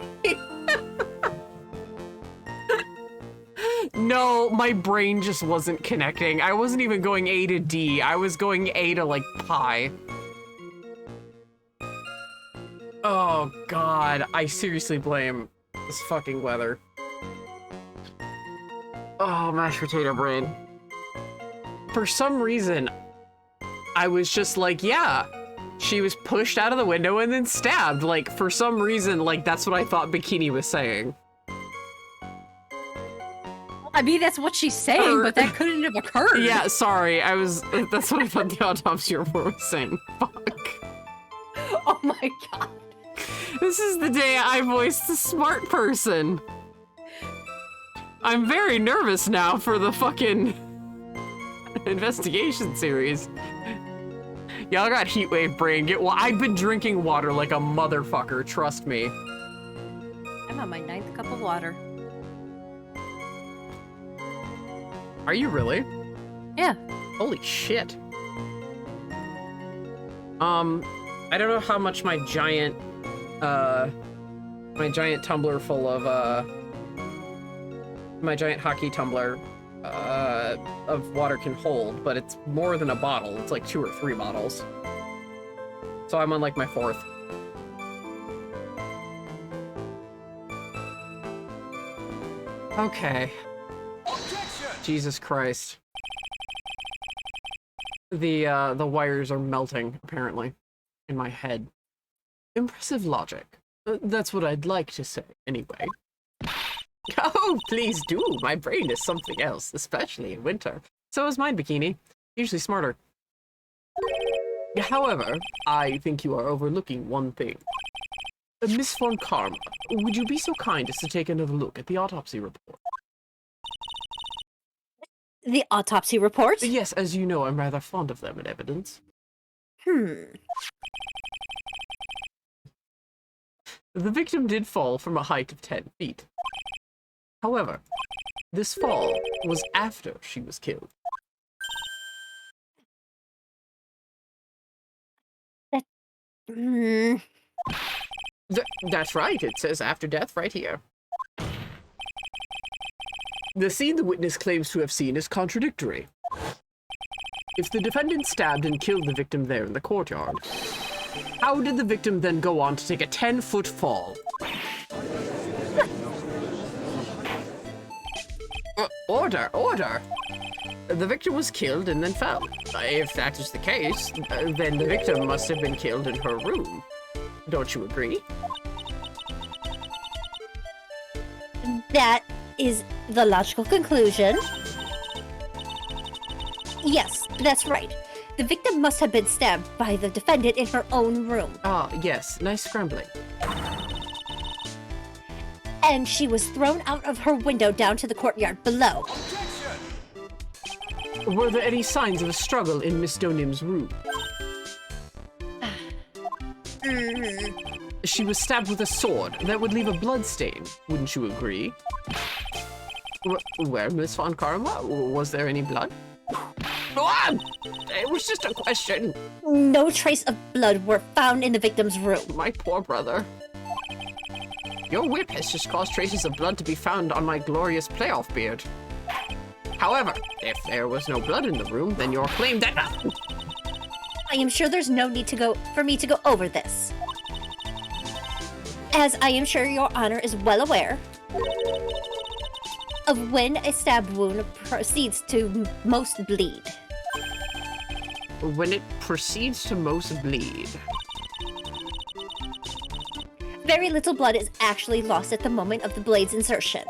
No, my brain just wasn't connecting. I wasn't even going A to D. I was going A to like pi. Oh god, I seriously blame this fucking weather. Oh, mashed potato brain. For some reason, I was just like, yeah, she was pushed out of the window and then stabbed. Like, for some reason, like, that's what I thought Bikini was saying. I mean, that's what she's saying, but that couldn't have occurred. Yeah, sorry, that's what I thought the autopsy report was saying. Fuck. Oh my god. This is the day I voiced the smart person. I'm very nervous now for the fucking investigation series. Y'all got heatwave brain. I've been drinking water like a motherfucker, trust me. I'm on my 9th cup of water. Are you really? Yeah. Holy shit. I don't know how much my giant tumbler full of, my giant hockey tumbler, of water can hold, but it's more than a bottle. It's like 2 or 3 bottles. So I'm on like my 4th. Okay. Jesus Christ. The wires are melting, apparently, in my head. Impressive logic. That's what I'd like to say, anyway. Oh, please do. My brain is something else, especially in winter. So is mine, Bikini. Usually smarter. However, I think you are overlooking one thing. Miss Von Karma, would you be so kind as to take another look at the autopsy report? The autopsy report? Yes, as you know, I'm rather fond of them in evidence. The victim did fall from a height of 10 feet. However, this fall was after she was killed. Hmm. That's right, it says after death right here. The scene the witness claims to have seen is contradictory. If the defendant stabbed and killed the victim there in the courtyard, how did the victim then go on to take a 10-foot fall? Order, order! The victim was killed and then fell. If that is the case, then the victim must have been killed in her room. Don't you agree? That is the logical conclusion. Yes, that's right. The victim must have been stabbed by the defendant in her own room. Ah, yes, nice scrambling. And she was thrown out of her window down to the courtyard below. Were there any signs of a struggle in Miss Donim's room? She was stabbed with a sword. That would leave a blood stain. Wouldn't you agree? Where, Miss Von Karma? Was there any blood? Go on! It was just a question. No trace of blood were found in the victim's room. My poor brother. Your whip has just caused traces of blood to be found on my glorious playoff beard. However, if there was no blood in the room, then your claim that... I am sure there's no need for me to go over this. As I am sure your honor is well aware of when a stab wound proceeds to most bleed. When it proceeds to most bleed. Very little blood is actually lost at the moment of the blade's insertion.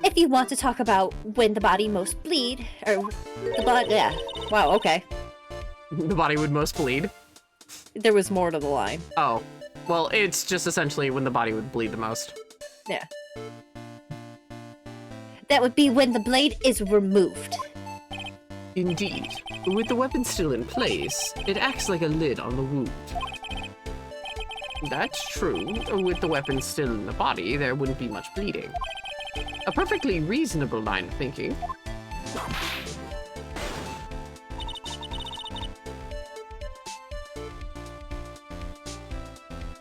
If you want to talk about when the body most bleed, or the blood, yeah. Wow, okay. The body would most bleed? There was more to the line. Oh. Well, it's just essentially when the body would bleed the most. Yeah. That would be when the blade is removed. Indeed. With the weapon still in place, it acts like a lid on the wound. That's true. With the weapon still in the body, there wouldn't be much bleeding. A perfectly reasonable line of thinking.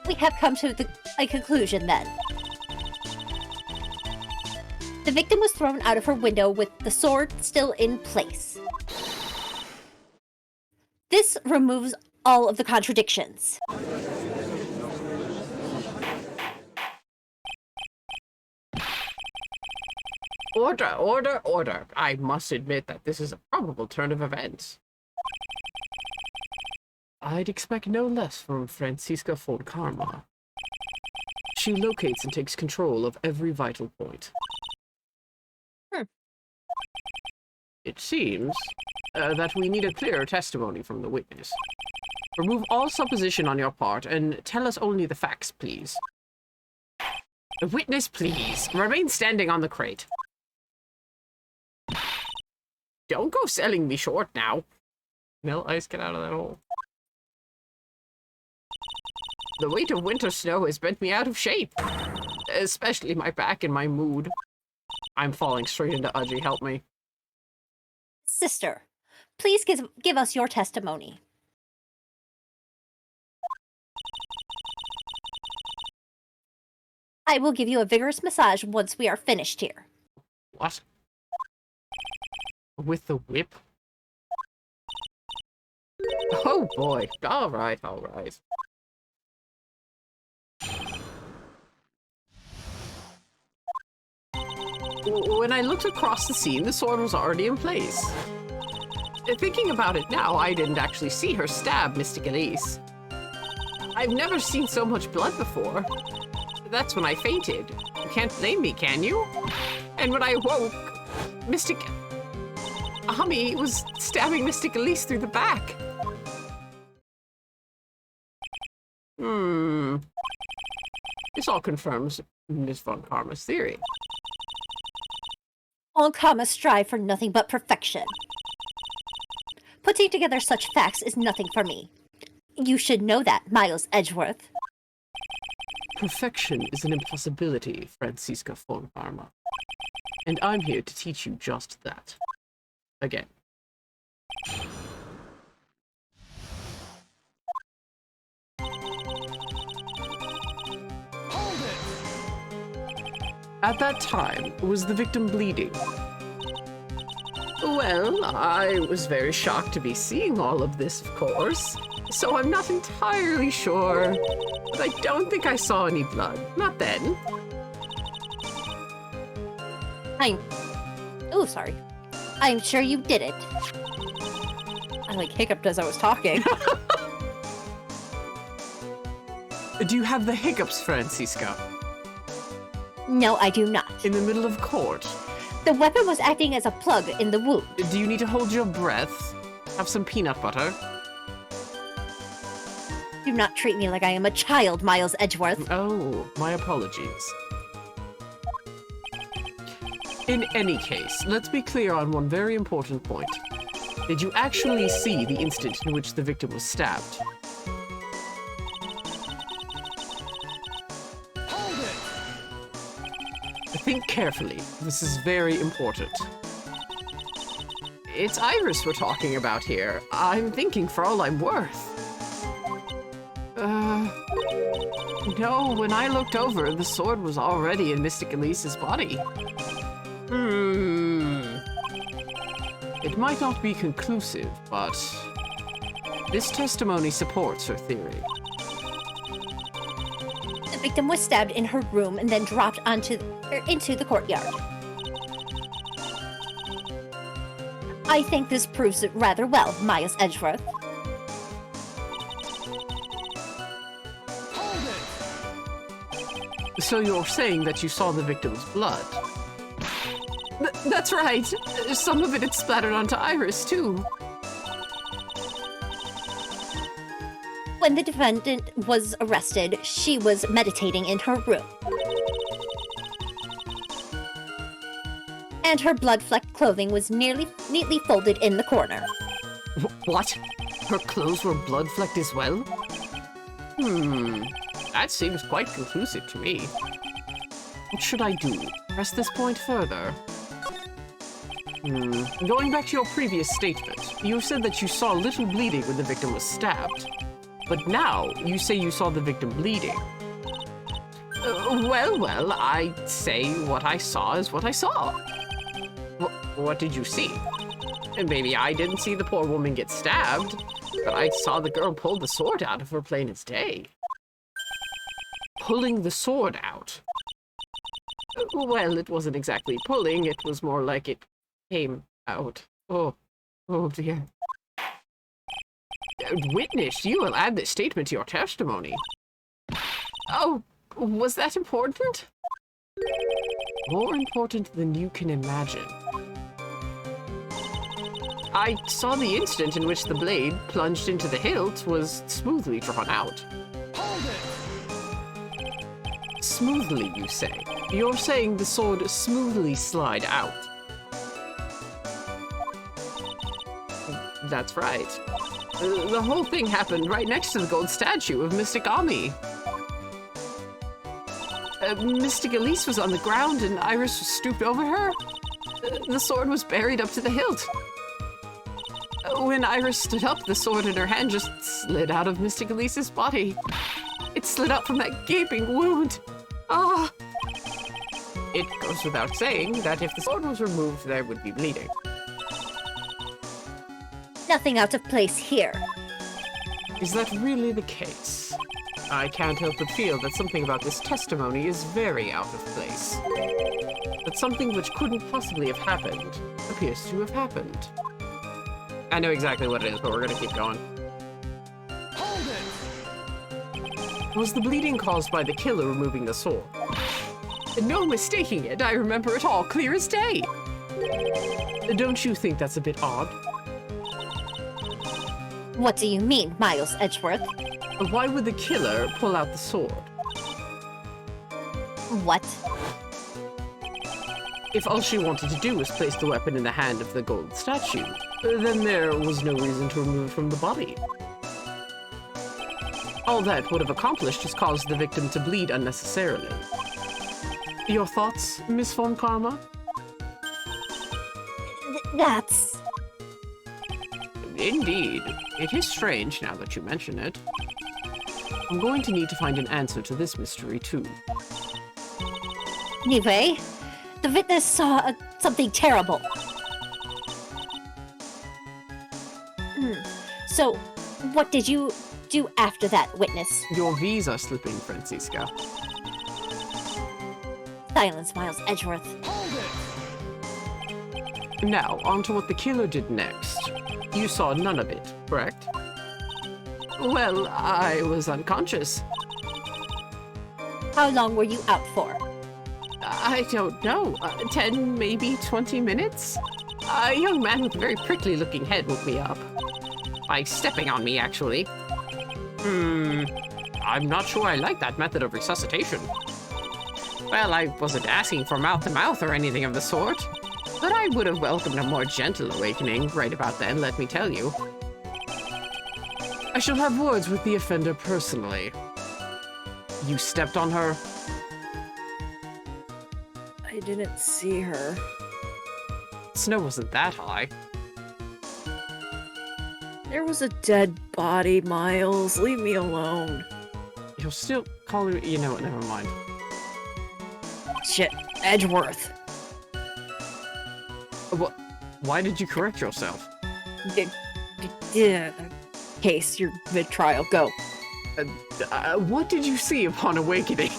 We have come to a conclusion then. The victim was thrown out of her window with the sword still in place. This removes all of the contradictions. Order, order, order. I must admit that this is a probable turn of events. I'd expect no less from Franziska von Karma. She locates and takes control of every vital point. It seems that we need a clearer testimony from the witness. Remove all supposition on your part and tell us only the facts, please. Witness, please. Remain standing on the crate. Don't go selling me short now. Melt ice, get out of that hole. The weight of winter snow has bent me out of shape. Especially my back and my mood. I'm falling straight into Udgey, help me. Sister, please give us your testimony. I will give you a vigorous massage once we are finished here. What? With the whip? Oh boy. Alright, alright. When I looked across the scene, the sword was already in place. Thinking about it now, I didn't actually see her stab Mystic Elise. I've never seen so much blood before. That's when I fainted. You can't blame me, can you? And when I woke, Mystic... Ami was stabbing Mystic Elise through the back. This all confirms Ms. Von Karma's theory. All Karma strive for nothing but perfection. Putting together such facts is nothing for me. You should know that, Miles Edgeworth. Perfection is an impossibility, Franziska von Karma. And I'm here to teach you just that. Again. At that time, was the victim bleeding? Well, I was very shocked to be seeing all of this, of course, so I'm not entirely sure, but I don't think I saw any blood. Not then. Oh, sorry. I'm sure you did it. I like hiccuped as I was talking. Do you have the hiccups, Francisca? No, I do not. In the middle of court? The weapon was acting as a plug in the wound. Do you need to hold your breath? Have some peanut butter? Do not treat me like I am a child, Miles Edgeworth. Oh, my apologies. In any case, let's be clear on one very important point. Did you actually see the instant in which the victim was stabbed? Hold it! Think carefully. This is very important. It's Iris we're talking about here. I'm thinking for all I'm worth. No, when I looked over, the sword was already in Mystic Elise's body. It might not be conclusive, but this testimony supports her theory. The victim was stabbed in her room and then dropped into the courtyard. I think this proves it rather well, Miles Edgeworth. Hold it! So you're saying that you saw the victim's blood? That's right. Some of it had splattered onto Iris, too. When the defendant was arrested, she was meditating in her room. And her blood-flecked clothing was neatly folded in the corner. What? Her clothes were blood-flecked as well? That seems quite conclusive to me. What should I do? Press this point further? Going back to your previous statement, you said that you saw little bleeding when the victim was stabbed. But now, you say you saw the victim bleeding. Well, I say what I saw is what I saw. What did you see? And maybe I didn't see the poor woman get stabbed, but I saw the girl pull the sword out of her plain as day. Pulling the sword out? Well, it wasn't exactly pulling, it was more like it came out. Oh dear. Witness, you will add this statement to your testimony. Oh, was that important? More important than you can imagine. I saw the instant in which the blade, plunged into the hilt, was smoothly drawn out. Hold it! Smoothly, you say? You're saying the sword smoothly slide out? That's right. The whole thing happened right next to the gold statue of Mystic Ami. Mystic Elise was on the ground and Iris was stooped over her. The sword was buried up to the hilt. When Iris stood up, the sword in her hand just slid out of Mystic Elise's body. It slid out from that gaping wound. Ah! It goes without saying that if the sword was removed, there would be bleeding. Nothing out of place here. Is that really the case? I can't help but feel that something about this testimony is very out of place. That something which couldn't possibly have happened appears to have happened. I know exactly what it is, but we're gonna keep going. Hold it! Was the bleeding caused by the killer removing the sword? No mistaking it, I remember it all clear as day. Don't you think that's a bit odd? What do you mean, Miles Edgeworth? Why would the killer pull out the sword? What? If all she wanted to do was place the weapon in the hand of the gold statue, then there was no reason to remove it from the body. All that would have accomplished is caused the victim to bleed unnecessarily. Your thoughts, Miss Von Karma? That's... Indeed. It is strange now that you mention it. I'm going to need to find an answer to this mystery, too. Anyway, the witness saw something terrible. So, what did you do after that, witness? Your visa slipping, Francisca. Silence, Miles Edgeworth. Hold it! Now, on to what the killer did next. You saw none of it, correct? Well, I was unconscious. How long were you out for? I don't know. 10, maybe 20 minutes? A young man with a very prickly-looking head woke me up. By stepping on me, actually. I'm not sure I like that method of resuscitation. Well, I wasn't asking for mouth-to-mouth or anything of the sort. But I would have welcomed a more gentle awakening right about then, let me tell you. I shall have words with the offender personally. You stepped on her? I didn't see her. Snow wasn't that high. There was a dead body, Miles. Leave me alone. You're still calling me. You know what? Never mind. Shit, Edgeworth. What? Why did you correct yourself? Case, you're mid-trial. Go. What did you see upon awakening?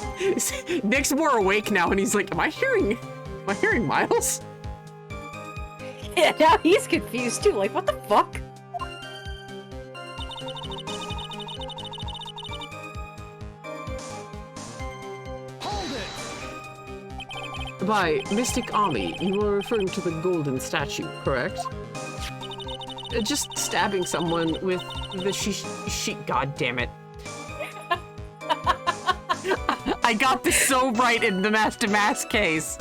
Nick's more awake now, and he's like, Am I hearing Miles? Yeah, now he's confused too. Like, what the fuck? Hold it! By Mystic Army, you were referring to the golden statue, correct? Just stabbing someone with the God damn it. I got this so right in the mask case.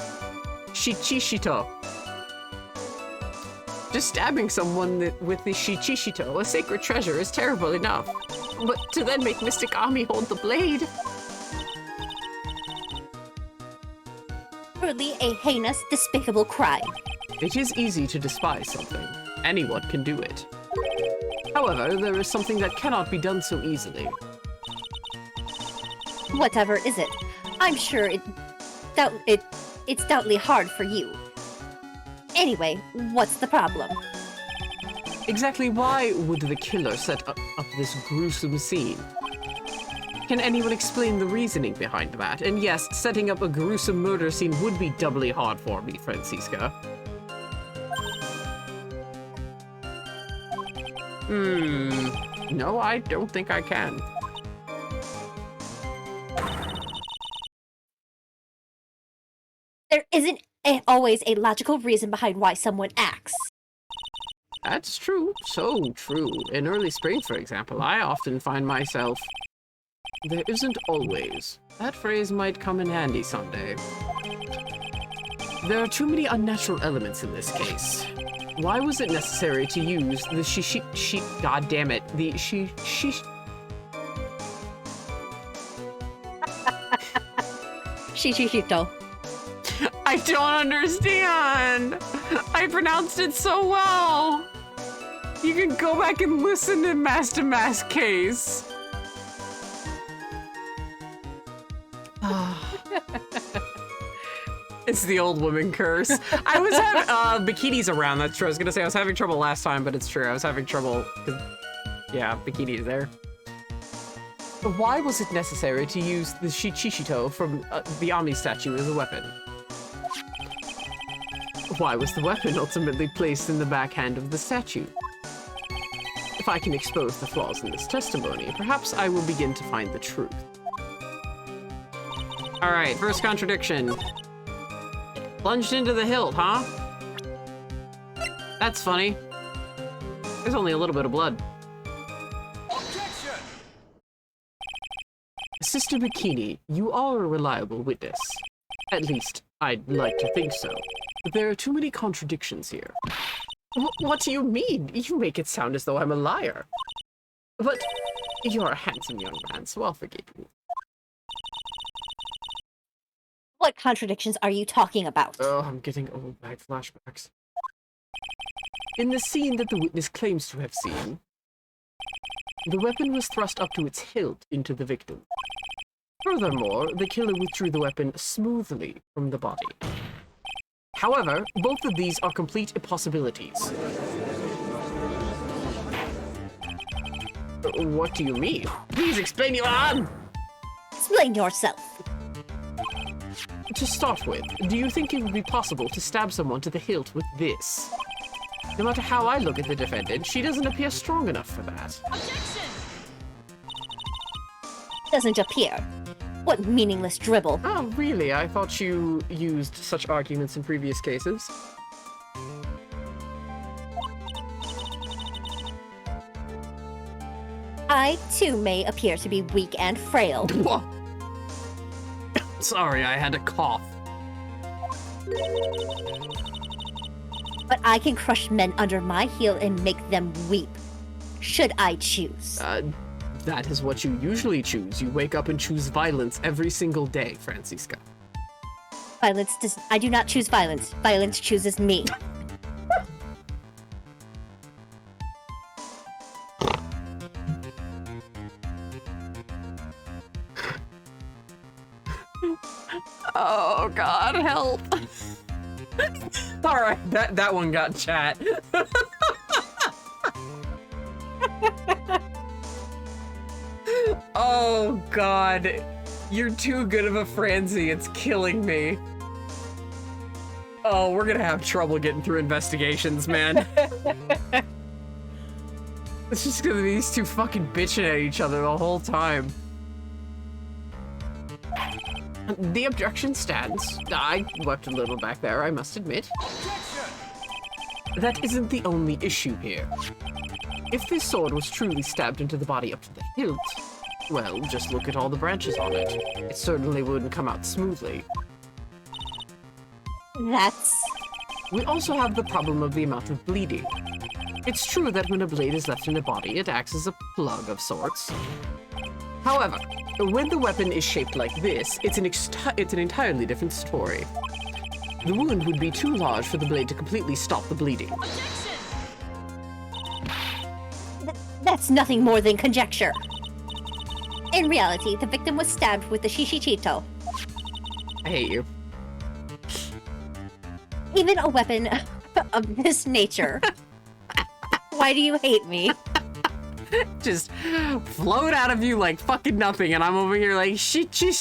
Shichishito. Just stabbing someone with the Shichishito, a sacred treasure, is terrible enough. But to then make Mystic Army hold the blade... Truly a heinous, despicable crime. It is easy to despise something. Anyone can do it. However, there is something that cannot be done so easily. Whatever is it? I'm sure it's doubtly hard for you. Anyway, what's the problem? Exactly why would the killer set up this gruesome scene? Can anyone explain the reasoning behind that? And yes, setting up a gruesome murder scene would be doubly hard for me, Francisca. No, I don't think I can. There isn't always a logical reason behind why someone acts. That's true. So true. In early spring, for example, I often find myself... There isn't always. That phrase might come in handy someday. There are too many unnatural elements in this case. Why was it necessary to use the God damn it, the Shichishito. I don't understand! I pronounced it so well! You can go back and listen to Mask Case. It's the old woman curse. I was having, Bikini's around, that's true. I was gonna say I was having trouble last time, but it's true. I was having trouble, yeah, Bikini's there. But why was it necessary to use the Shichishito from the Ami statue as a weapon? Why was the weapon ultimately placed in the backhand of the statue? If I can expose the flaws in this testimony, perhaps I will begin to find the truth. Alright, first contradiction. Plunged into the hilt, huh? That's funny. There's only a little bit of blood. Objection! Sister Bikini, you are a reliable witness. At least, I'd like to think so. But there are too many contradictions here. What do you mean? You make it sound as though I'm a liar. But you're a handsome young man, so I'll forgive you. What contradictions are you talking about? Oh, I'm getting old bag flashbacks. In the scene that the witness claims to have seen, the weapon was thrust up to its hilt into the victim. Furthermore, the killer withdrew the weapon smoothly from the body. However, both of these are complete impossibilities. What do you mean? Please explain your arm! Explain yourself. To start with, do you think it would be possible to stab someone to the hilt with this? No matter how I look at the defendant, she doesn't appear strong enough for that. Doesn't appear. What meaningless dribble. Oh, really? I thought you used such arguments in previous cases. I, too, may appear to be weak and frail. Whoa. Sorry, I had to cough. But I can crush men under my heel and make them weep. Should I choose. That is what you usually choose. You wake up and choose violence every single day, Francisca. I do not choose violence. Violence chooses me. Oh God, help! All right, that one got chat. Oh God, you're too good of a Francie. It's killing me. Oh, we're gonna have trouble getting through investigations, man. It's just gonna be these two fucking bitching at each other the whole time. The objection stands. I wept a little back there, I must admit. That isn't the only issue here. If this sword was truly stabbed into the body up to the hilt, well, just look at all the branches on it. It certainly wouldn't come out smoothly. That's... We also have the problem of the amount of bleeding. It's true that when a blade is left in a body, it acts as a plug of sorts. However, when the weapon is shaped like this, it's an entirely different story. The wound would be too large for the blade to completely stop the bleeding. That's nothing more than conjecture. In reality, the victim was stabbed with the shishichito. I hate you. Even a weapon of this nature. Why do you hate me? Just float out of you like fucking nothing, and I'm over here like she saw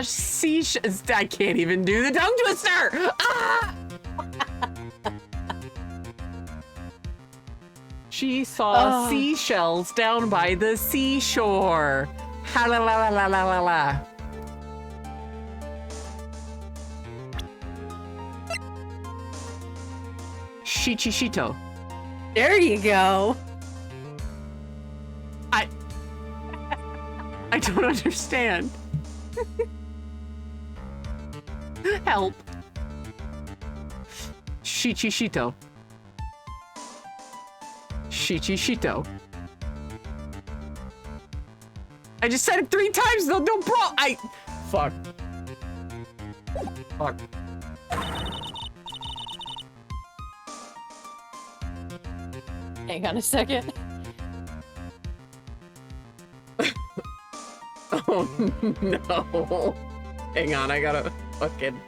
I can't even do the tongue twister. Ah! She saw seashells down by the seashore. Ha la la la la la la la. Shichishito. There you go. I don't understand. Help. Shichishito. Shichishito. I just said it 3 times though, no bro. Fuck. Fuck. Hang on a second. Oh no. Hang on, I gotta fucking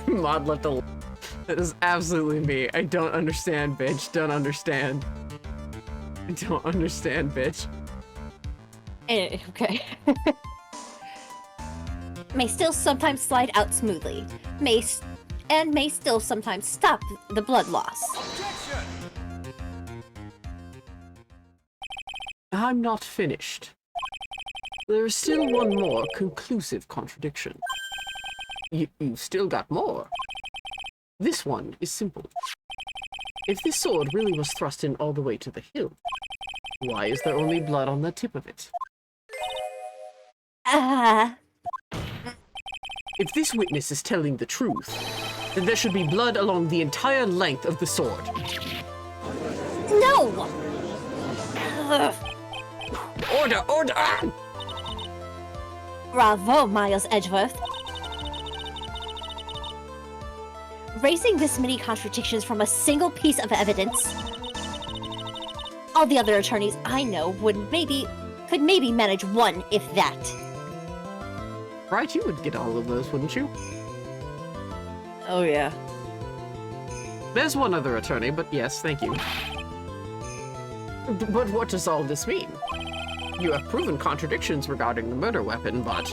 mod left a. That is absolutely me. I don't understand, bitch. Don't understand. I don't understand, bitch. Okay. May still sometimes slide out smoothly. May still sometimes stop the blood loss. I'm not finished. There is still one more conclusive contradiction. You've still got more. This one is simple. If this sword really was thrust in all the way to the hilt, why is there only blood on the tip of it? If this witness is telling the truth, then there should be blood along the entire length of the sword. No! Order! Order! Bravo, Miles Edgeworth. Raising this many contradictions from a single piece of evidence. All the other attorneys I know could maybe manage one, if that. Right, you would get all of those, wouldn't you? Oh yeah. There's one other attorney, but yes, thank you. But what does all this mean? You have proven contradictions regarding the murder weapon, but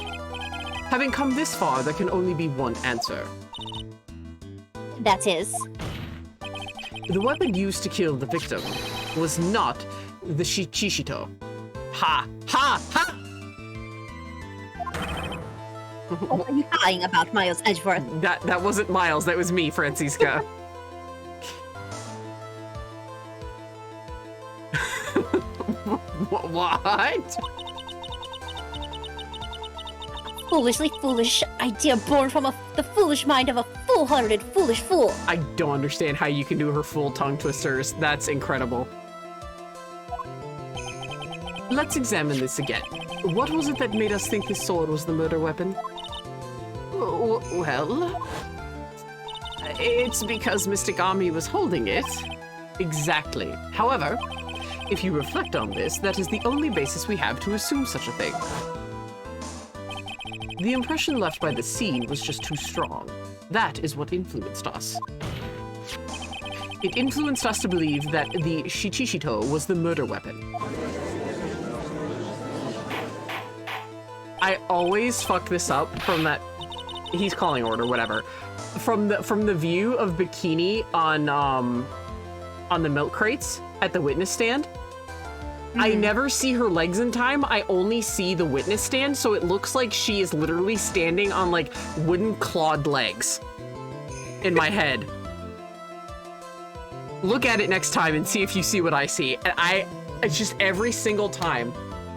having come this far, there can only be one answer. That is. The weapon used to kill the victim was not the Shishito. Ha! Ha! Ha! What are you lying about, Miles Edgeworth? That wasn't Miles, that was me, Francisca. What? Foolishly foolish idea born from the foolish mind of a fool-hearted foolish fool. I don't understand how you can do her full tongue twisters. That's incredible. Let's examine this again. What was it that made us think this sword was the murder weapon? Well, it's because Mystic Army was holding it. Exactly. However, if you reflect on this, that is the only basis we have to assume such a thing. The impression left by the scene was just too strong. That is what influenced us. It influenced us to believe that the Shishito was the murder weapon. I always fuck this up from that... He's calling order, whatever. From the view of Bikini on the milk crates at the witness stand. I never see her legs in time. I only see the witness stand, so it looks like she is literally standing on like wooden clawed legs in my head. Look at it next time and see if you see what I see. And it's just every single time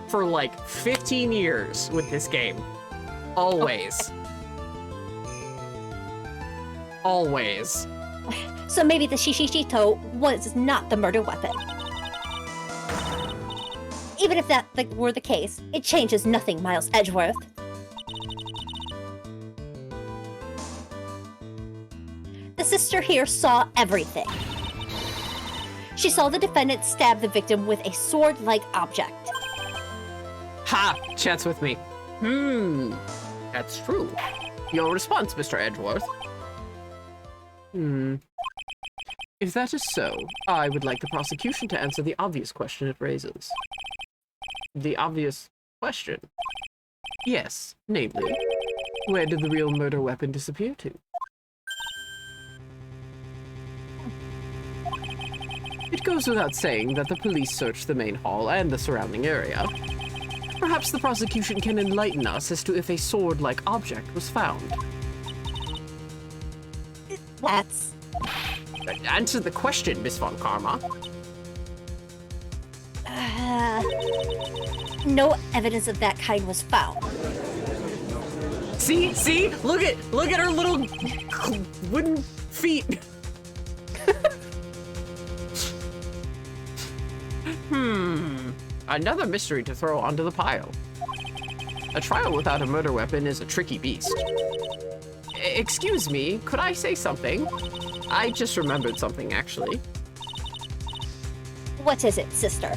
for like 15 years with this game. Always. Always. So maybe the Shishito was not the murder weapon. Even if that were the case, it changes nothing, Miles Edgeworth. The sister here saw everything. She saw the defendant stab the victim with a sword-like object. Ha! Chats with me. That's true. Your response, Mr. Edgeworth. If that is so, I would like the prosecution to answer the obvious question it raises. The obvious question? Yes, namely, where did the real murder weapon disappear to? It goes without saying that the police searched the main hall and the surrounding area. Perhaps the prosecution can enlighten us as to if a sword-like object was found. That's... Answer the question, Miss Von Karma. No evidence of that kind was found. See? See? Look at her little wooden feet. Another mystery to throw onto the pile. A trial without a murder weapon is a tricky beast. Excuse me, could I say something? I just remembered something, actually. What is it, sister?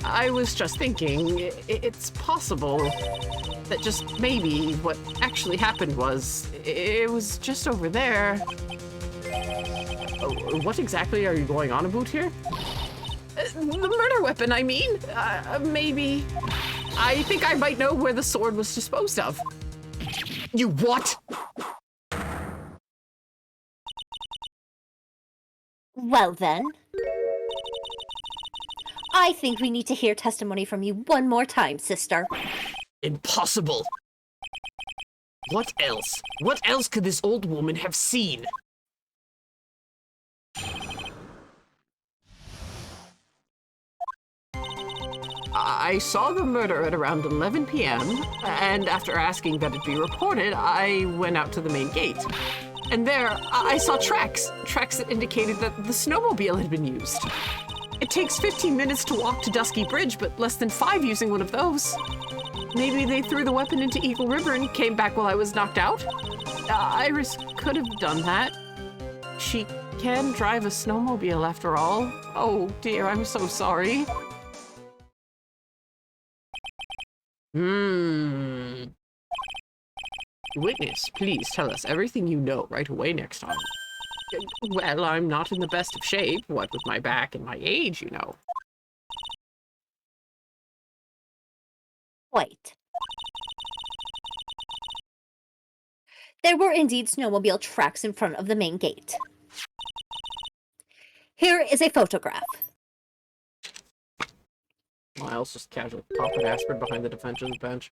I was just thinking, it's possible that just maybe what actually happened was, it was just over there. What exactly are you going on about here? The murder weapon, I mean. Maybe. I think I might know where the sword was disposed of. You what? Well then. I think we need to hear testimony from you one more time, sister. Impossible. What else? What else could this old woman have seen? I saw the murder at around 11 p.m., and after asking that it be reported, I went out to the main gate. And there, I saw tracks that indicated that the snowmobile had been used. It takes 15 minutes to walk to Dusky Bridge, but less than 5 using one of those. Maybe they threw the weapon into Eagle River and came back while I was knocked out? Iris could have done that. She can drive a snowmobile after all. Oh dear, I'm so sorry. Hmm. Witness, please tell us everything you know right away next time. Well, I'm not in the best of shape, what with my back and my age, you know. Wait. There were indeed snowmobile tracks in front of the main gate. Here is a photograph. Miles just casually popping aspirin behind the defensive bench.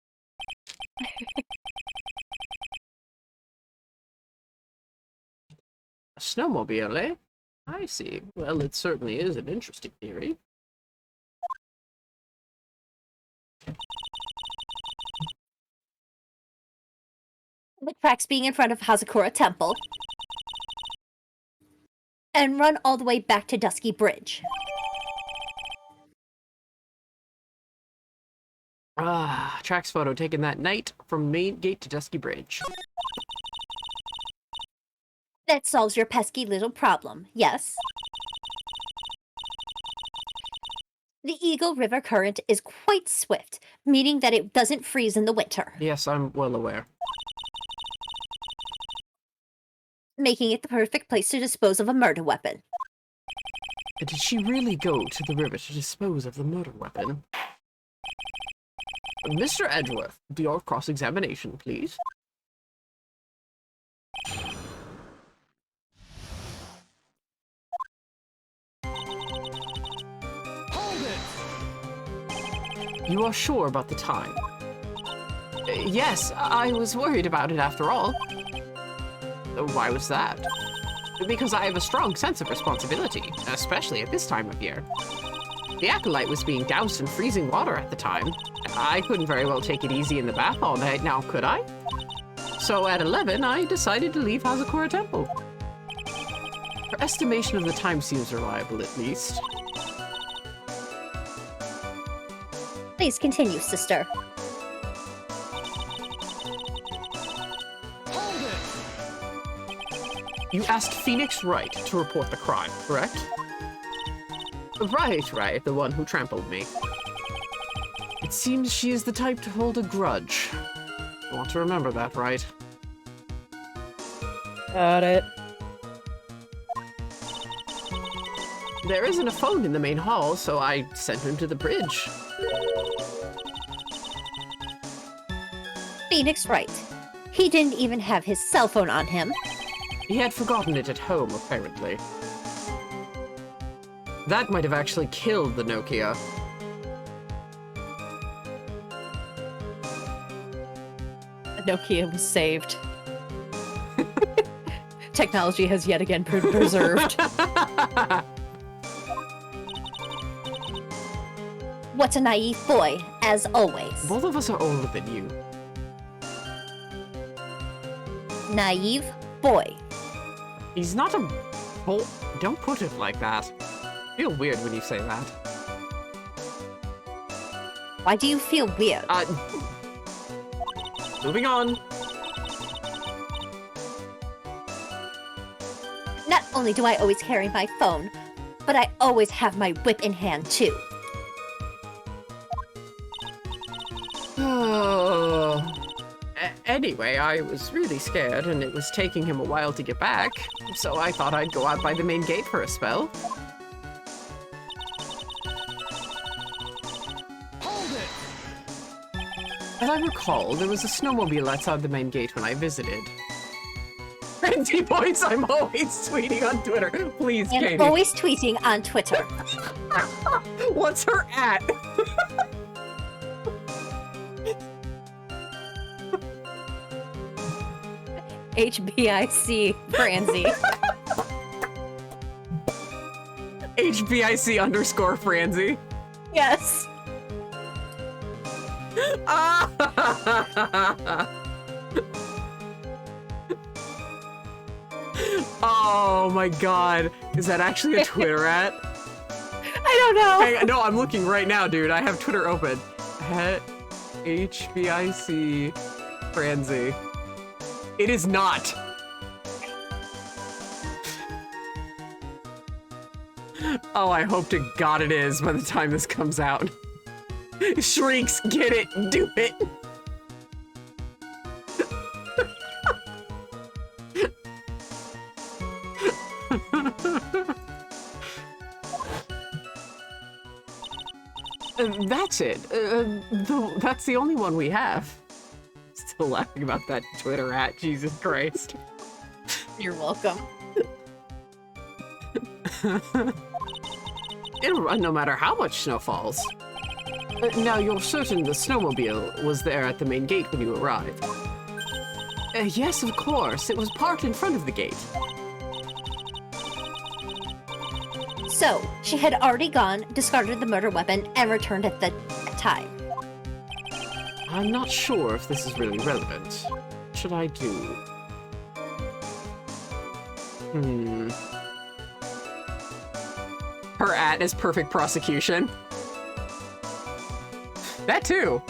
A snowmobile, eh? I see. Well, it certainly is an interesting theory. The tracks being in front of Hazakura Temple. And run all the way back to Dusky Bridge. Ah, tracks photo taken that night from main gate to Dusky Bridge. That solves your pesky little problem, yes? The Eagle River current is quite swift, meaning that it doesn't freeze in the winter. Yes, I'm well aware. Making it the perfect place to dispose of a murder weapon. Did she really go to the river to dispose of the murder weapon? Mr. Edgeworth, your cross-examination, please. Hold it! You are sure about the time? Yes, I was worried about it after all. Why was that? Because I have a strong sense of responsibility, especially at this time of year. The acolyte was being doused in freezing water at the time. I couldn't very well take it easy in the bath all night now, could I? So at 11, I decided to leave Hazakura Temple. Her estimation of the time seems reliable, at least. Please continue, sister. Hold it! You asked Phoenix Wright to report the crime, correct? Right, the one who trampled me. It seems she is the type to hold a grudge. You want to remember that, right? Got it. There isn't a phone in the main hall, so I sent him to the bridge. Phoenix Wright. He didn't even have his cell phone on him. He had forgotten it at home, apparently. That might have actually killed the Nokia. Nokia was saved. Technology has yet again been preserved. What a naive boy, as always. Both of us are older than you. Naive boy. He's not a boy. Don't put it like that. I feel weird when you say that. Why do you feel weird? Moving on. Not only do I always carry my phone, but I always have my whip in hand, too. Anyway, I was really scared, and it was taking him a while to get back, so I thought I'd go out by the main gate for a spell. Hold it! As I recall, there was a snowmobile outside the main gate when I visited. Frenzy points, I'm always tweeting on Twitter. Please, And Katie. always tweeting on Twitter. What's her at? HBIC Franzi. HBIC_Franzi. Yes. Oh my god. Is that actually a Twitter at? I don't know. Hey, no, I'm looking right now, dude. I have Twitter open. HBIC Franzi. It is not. Oh, I hope to God it is by the time this comes out. Shrieks, get it, do it. That's it. That's the only one we have. Still laughing about that Twitter at Jesus Christ. You're welcome. It'll run no matter how much snow falls. Now, you're certain the snowmobile was there at the main gate when you arrived? Yes, of course. It was parked in front of the gate. So, she had already gone, discarded the murder weapon, and returned at the time. I'm not sure if this is really relevant. What should I do? Her at is perfect prosecution. That too.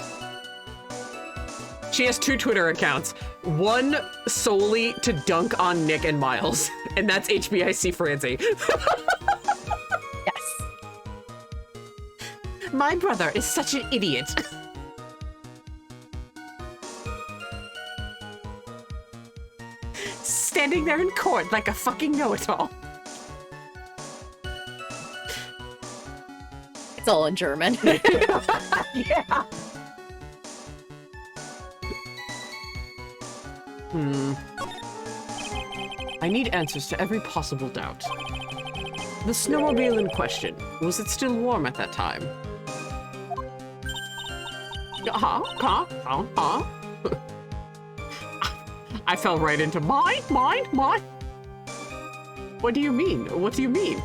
She has 2 Twitter accounts. One solely to dunk on Nick and Miles. And that's HBIC Francie. Yes. My brother is such an idiot. Standing there in court like a fucking know-it-all. It's all in German. Yeah. I need answers to every possible doubt. The snowmobile in question, was it still warm at that time? I fell right into mine. What do you mean? What do you mean?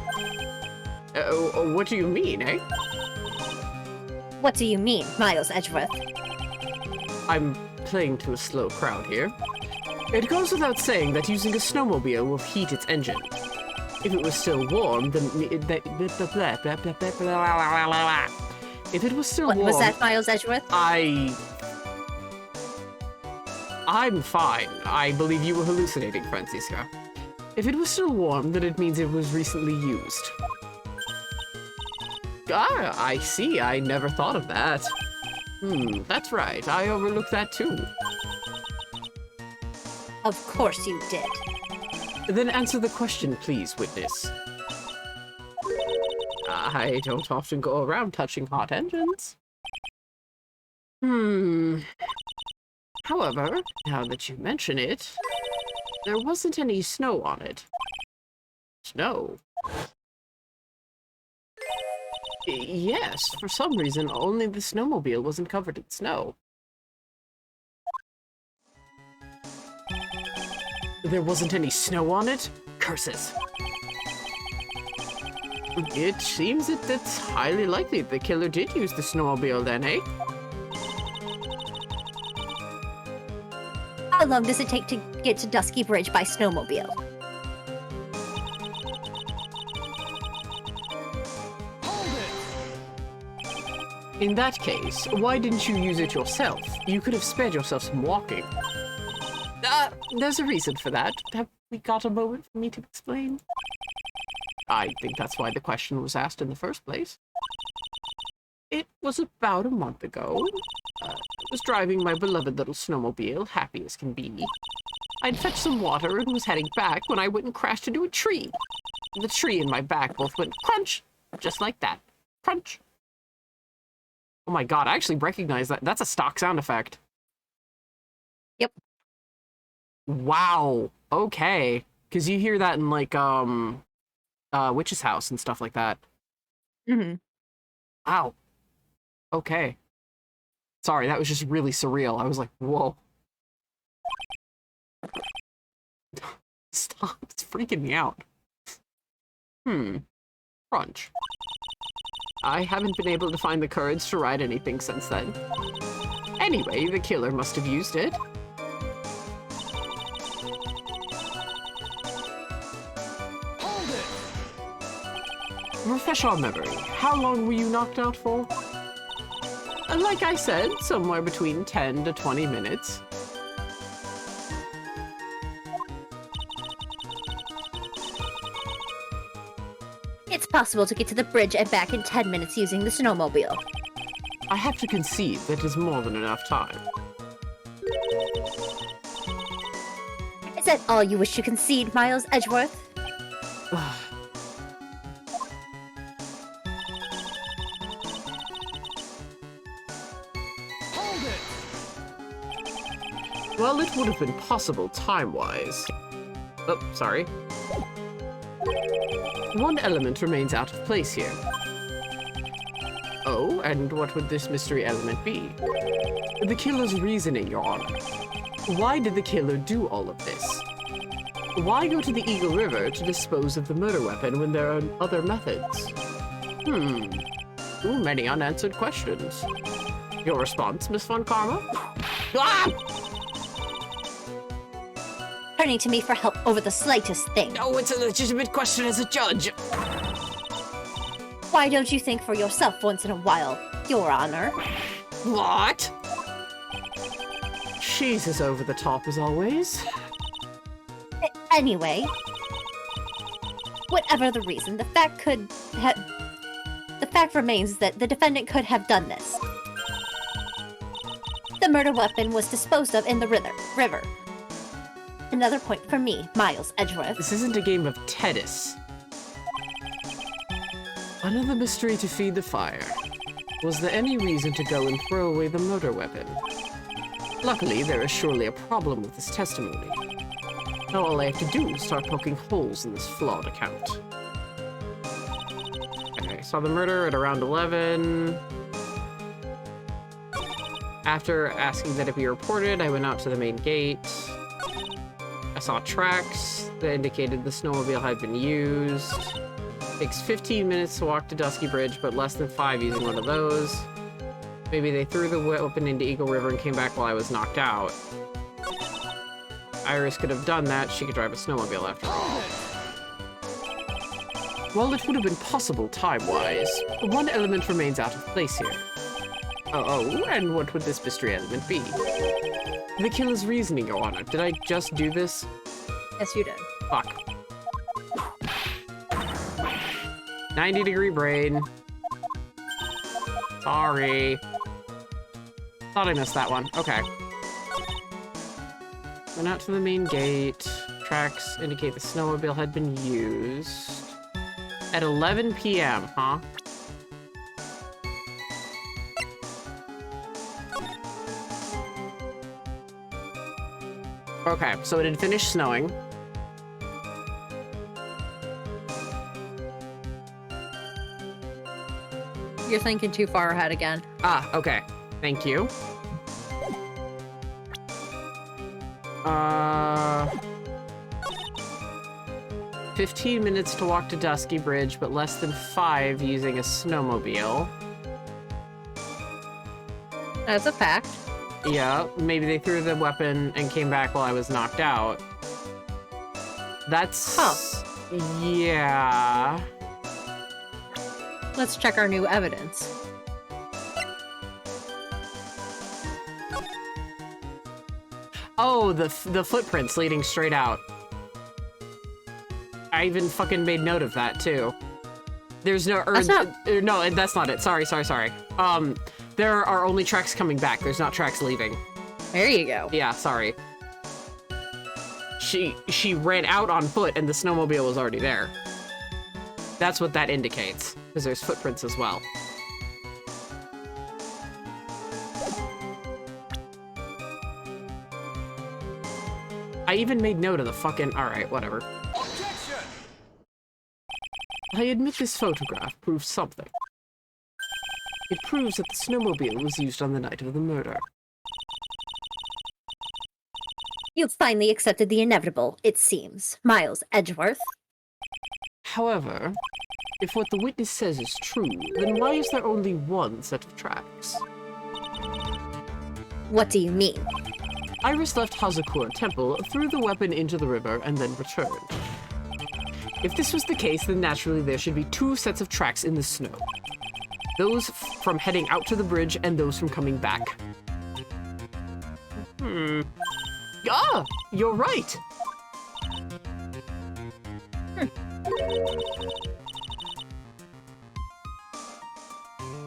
What do you mean, eh? What do you mean, Miles Edgeworth? I'm playing to a slow crowd here. It goes without saying that using a snowmobile will heat its engine. If it was still warm, then if it was still What warm, was that, Miles Edgeworth? I'm fine. I believe you were hallucinating, Francisca. If it was still warm, then it means it was recently used. Ah, I see. I never thought of that. That's right. I overlooked that too. Of course you did. Then answer the question, please, witness. I don't often go around touching hot engines. However, now that you mention it, there wasn't any snow on it. Snow? Yes, for some reason, only the snowmobile wasn't covered in snow. There wasn't any snow on it? Curses. It seems that it's highly likely the killer did use the snowmobile then, eh? How long does it take to get to Dusky Bridge by snowmobile? Hold it! In that case, why didn't you use it yourself? You could have spared yourself some walking. There's a reason for that. Have we got a moment for me to explain? I think that's why the question was asked in the first place. It was about a month ago. I was driving my beloved little snowmobile, happy as can be. I'd fetched some water and was heading back when I went and crashed into a tree. The tree and my back both went crunch, just like that. Crunch. Oh my god, I actually recognize that. That's a stock sound effect. Yep. Wow. Okay. Because you hear that in, like, Witch's House and stuff like that. Mm-hmm. Wow. Okay. Sorry, that was just really surreal. I was like, whoa. Stop. It's freaking me out. Crunch. I haven't been able to find the courage to ride anything since then. Anyway, the killer must have used it. Hold it! Refresh our memory. How long were you knocked out for? Like I said, somewhere between 10 to 20 minutes. It's possible to get to the bridge and back in 10 minutes using the snowmobile. I have to concede that is more than enough time. Is that all you wish to concede, Miles Edgeworth? Hold it! Well, it would have been possible time-wise. Oh, sorry. One element remains out of place here. Oh, and what would this mystery element be? The killer's reasoning, Your Honor. Why did the killer do all of this? Why go to the Eagle River to dispose of the murder weapon when there are other methods? Too many unanswered questions. Your response, Miss Von Karma? Ah! Turning to me for help over the slightest thing. No, it's a legitimate question as a judge. Why don't you think for yourself once in a while, Your Honor? What? She's as over the top as always. Anyway, whatever the reason, the fact remains that the defendant could have done this. The murder weapon was disposed of in the river. Another point for me, Miles Edgeworth. This isn't a game of tennis. Another mystery to feed the fire. Was there any reason to go and throw away the murder weapon? Luckily, there is surely a problem with this testimony. Now all I have to do is start poking holes in this flawed account. Okay, saw the murder at around 11. After asking that it be reported, I went out to the main gate. I saw tracks that indicated the snowmobile had been used. Takes 15 minutes to walk to Dusky Bridge, but less than 5 using one of those. Maybe they threw the weapon into Eagle River and came back while I was knocked out. Iris could have done that. She could drive a snowmobile after all. Well, it would have been possible time-wise. One element remains out of place here. Oh, and what would this mystery element be? The killer's reasoning, Your Honor. Did I just do this? Yes, you did. Fuck. 90-degree brain. Sorry. Thought I missed that one. Okay. Went out to the main gate. Tracks indicate the snowmobile had been used. At 11 p.m., huh? Okay, so it had finished snowing. You're thinking too far ahead again. Ah, okay. Thank you. 15 minutes to walk to Dusky Bridge, but less than 5 using a snowmobile. That's a fact. Yeah, maybe they threw the weapon and came back while I was knocked out. That's... Huh. Yeah... Let's check our new evidence. Oh, the footprints leading straight out. I even fucking made note of that, too. There's no... That's not... No, that's not it. Sorry. There are only tracks coming back. There's not tracks leaving. There you go. Yeah, sorry. She ran out on foot and the snowmobile was already there. That's what that indicates, because there's footprints as well. I even made note of the fucking... Alright, whatever. Objection! I admit this photograph proves something. It proves that the snowmobile was used on the night of the murder. You've finally accepted the inevitable, it seems, Miles Edgeworth. However, if what the witness says is true, then why is there only one set of tracks? What do you mean? Iris left Hazakura Temple, threw the weapon into the river, and then returned. If this was the case, then naturally there should be 2 sets of tracks in the snow. Those from heading out to the bridge, and those from coming back. Ah! You're right!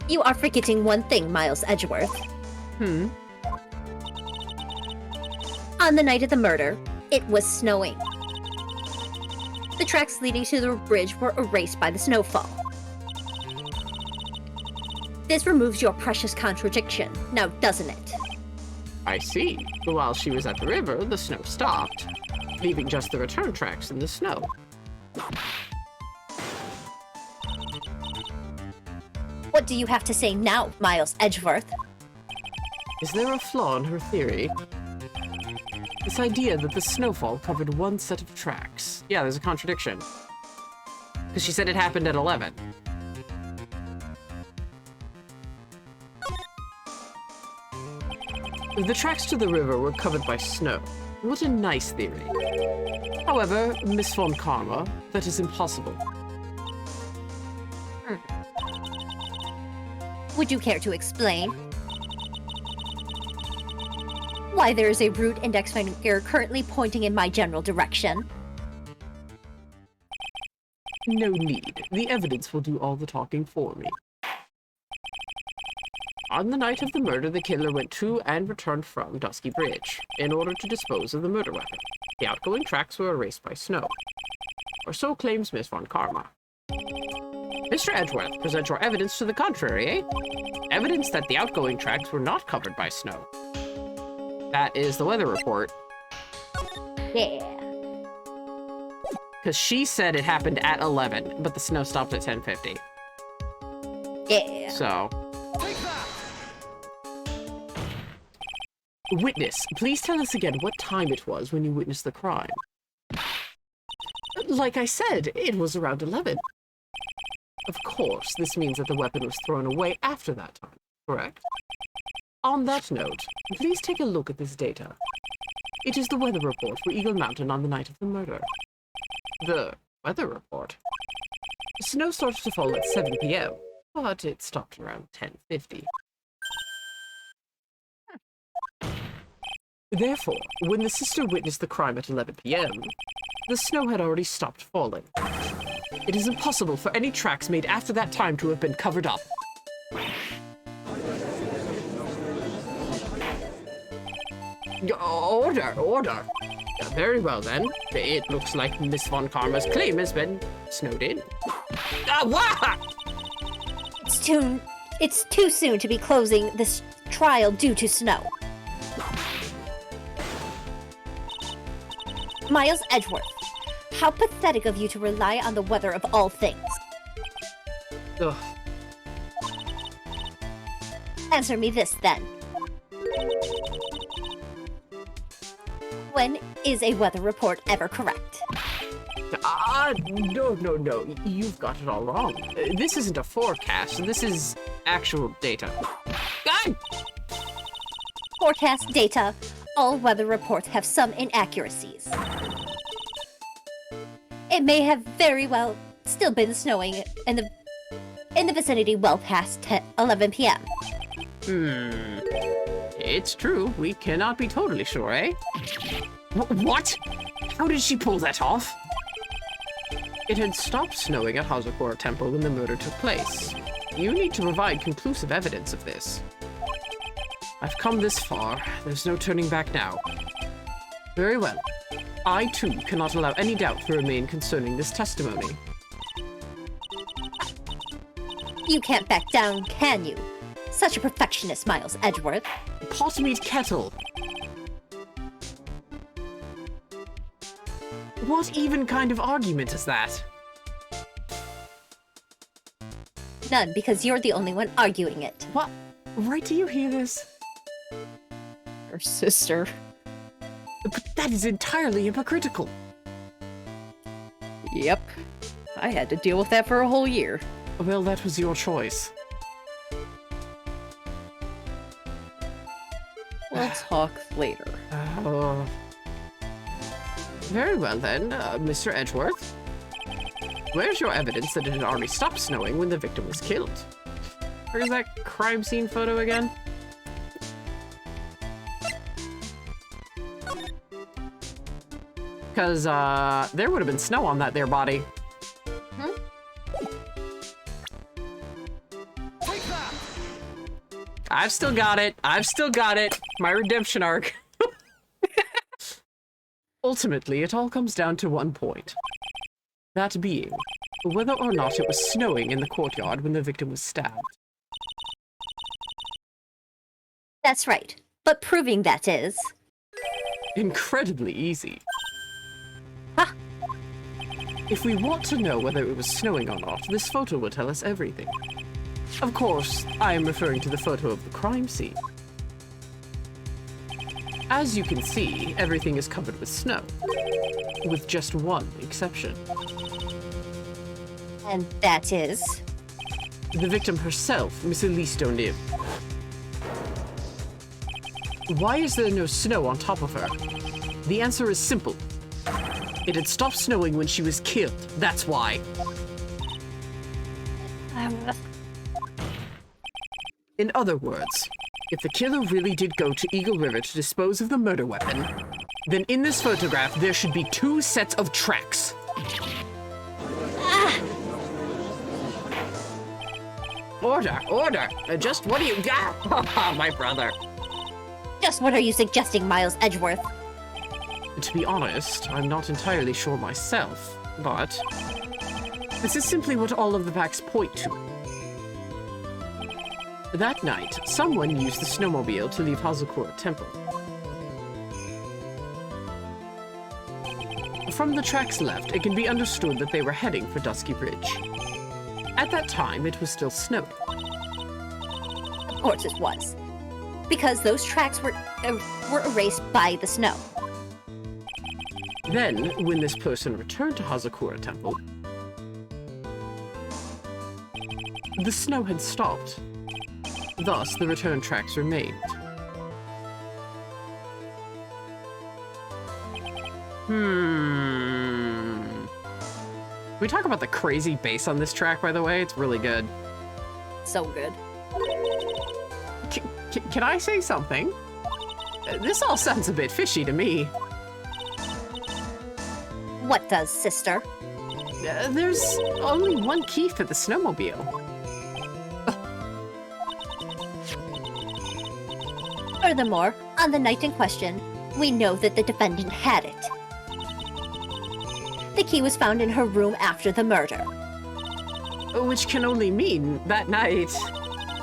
You are forgetting one thing, Miles Edgeworth. Hmm. On the night of the murder, it was snowing. The tracks leading to the bridge were erased by the snowfall. This removes your precious contradiction, now doesn't it? I see. While she was at the river, the snow stopped, leaving just the return tracks in the snow. What do you have to say now, Miles Edgeworth? Is there a flaw in her theory? This idea that the snowfall covered one set of tracks. Yeah, there's a contradiction. Because she said it happened at 11. The tracks to the river were covered by snow. What a nice theory. However, Miss Von Karma, that is impossible. Would you care to explain? Why there is a route index finger currently pointing in my general direction? No need. The evidence will do all the talking for me. On the night of the murder, the killer went to and returned from Dusky Bridge in order to dispose of the murder weapon. The outgoing tracks were erased by snow. Or so claims Miss Von Karma. Mr. Edgeworth, present your evidence to the contrary, eh? Evidence that the outgoing tracks were not covered by snow. That is the weather report. Yeah. Because she said it happened at 11, but the snow stopped at 10:50. Yeah. So... Take that! Witness, please tell us again what time it was when you witnessed the crime. Like I said, it was around 11. Of course, this means that the weapon was thrown away after that time, correct? On that note, please take a look at this data. It is the weather report for Eagle Mountain on the night of the murder. The weather report? Snow started to fall at 7 p.m., but it stopped around 10:50. Therefore, when the sister witnessed the crime at 11 p.m., the snow had already stopped falling. It is impossible for any tracks made after that time to have been covered up. Order, order. Very well then. It looks like Miss Von Karma's claim has been snowed in. What? It's too soon to be closing this trial due to snow. Miles Edgeworth, how pathetic of you to rely on the weather of all things. Ugh. Answer me this, then. When is a weather report ever correct? No. You've got it all wrong. This isn't a forecast. This is actual data. Forecast data. All weather reports have some inaccuracies. It may have very well still been snowing in the vicinity well past 11 p.m. It's true. We cannot be totally sure, eh? What? How did she pull that off? It had stopped snowing at Hazakura Temple when the murder took place. You need to provide conclusive evidence of this. I've come this far. There's no turning back now. Very well. I, too, cannot allow any doubt to remain concerning this testimony. You can't back down, can you? Such a perfectionist, Miles Edgeworth. Pot meet kettle. What even kind of argument is that? None, because you're the only one arguing it. What? Right, do you hear this? Her sister. But that is entirely hypocritical. Yep. I had to deal with that for a whole year. Well, that was your choice. We'll talk later. Very well then, Mr. Edgeworth. Where's your evidence that it had already stopped snowing when the victim was killed? Where's that crime scene photo again? Because, there would have been snow on that there body. Take that! I've still got it. I've still got it. My redemption arc. Ultimately, it all comes down to one point. That being, whether or not it was snowing in the courtyard when the victim was stabbed. That's right. But proving that is... incredibly easy. Huh? If we want to know whether it was snowing or not, this photo will tell us everything. Of course, I am referring to the photo of the crime scene. As you can see, everything is covered with snow, with just one exception. And that is... The victim herself, Miss Elise O'Neill. Why is there no snow on top of her? The answer is simple. It had stopped snowing when she was killed. That's why. In other words, if the killer really did go to Eagle River to dispose of the murder weapon, then in this photograph there should be 2 sets of tracks. Order, order! Just what do you got? My brother. Just what are you suggesting, Miles Edgeworth? To be honest, I'm not entirely sure myself, but this is simply what all of the facts point to. That night, someone used the snowmobile to leave Hazakura Temple. From the tracks left, it can be understood that they were heading for Dusky Bridge. At that time, it was still snowing. Of course it was. Because those tracks were erased by the snow. Then, when this person returned to Hazakura Temple, the snow had stopped. Thus, the return tracks remained. Can we talk about the crazy bass on this track, by the way? It's really good. So good. Can I say something? This all sounds a bit fishy to me. What does, sister? There's only one key for the snowmobile. Furthermore, on the night in question, we know that the defendant had it. The key was found in her room after the murder. Which can only mean that night,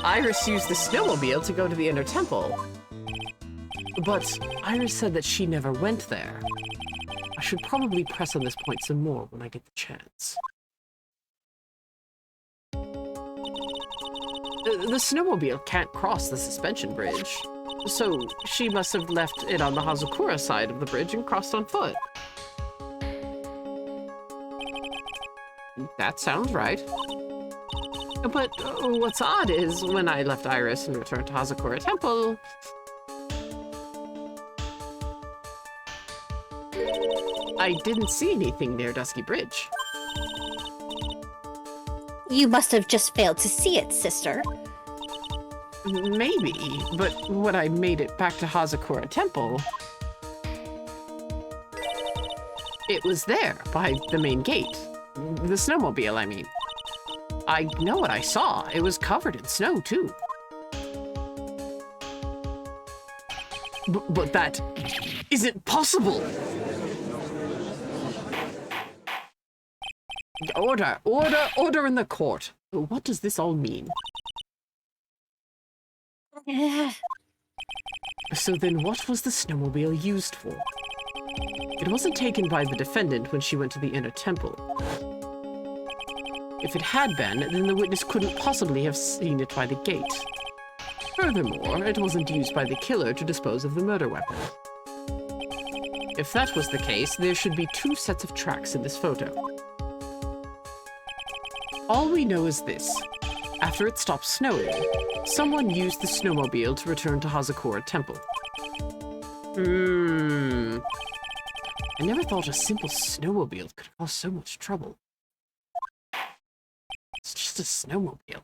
Iris used the snowmobile to go to the Inner Temple. But Iris said that she never went there. I should probably press on this point some more when I get the chance. The snowmobile can't cross the suspension bridge, so she must have left it on the Hazakura side of the bridge and crossed on foot. That sounds right. But what's odd is, when I left Iris and returned to Hazakura Temple, I didn't see anything near Dusky Bridge. You must have just failed to see it, sister. Maybe, but when I made it back to Hazakura Temple, it was there, by the main gate. The snowmobile, I mean. I know what I saw. It was covered in snow, too. But that isn't possible! Order! Order! Order in the court! What does this all mean? So then what was the snowmobile used for? It wasn't taken by the defendant when she went to the Inner Temple. If it had been, then the witness couldn't possibly have seen it by the gate. Furthermore, it wasn't used by the killer to dispose of the murder weapon. If that was the case, there should be 2 sets of tracks in this photo. All we know is this. After it stopped snowing, someone used the snowmobile to return to Hazakura Temple. I never thought a simple snowmobile could cause so much trouble. It's just a snowmobile.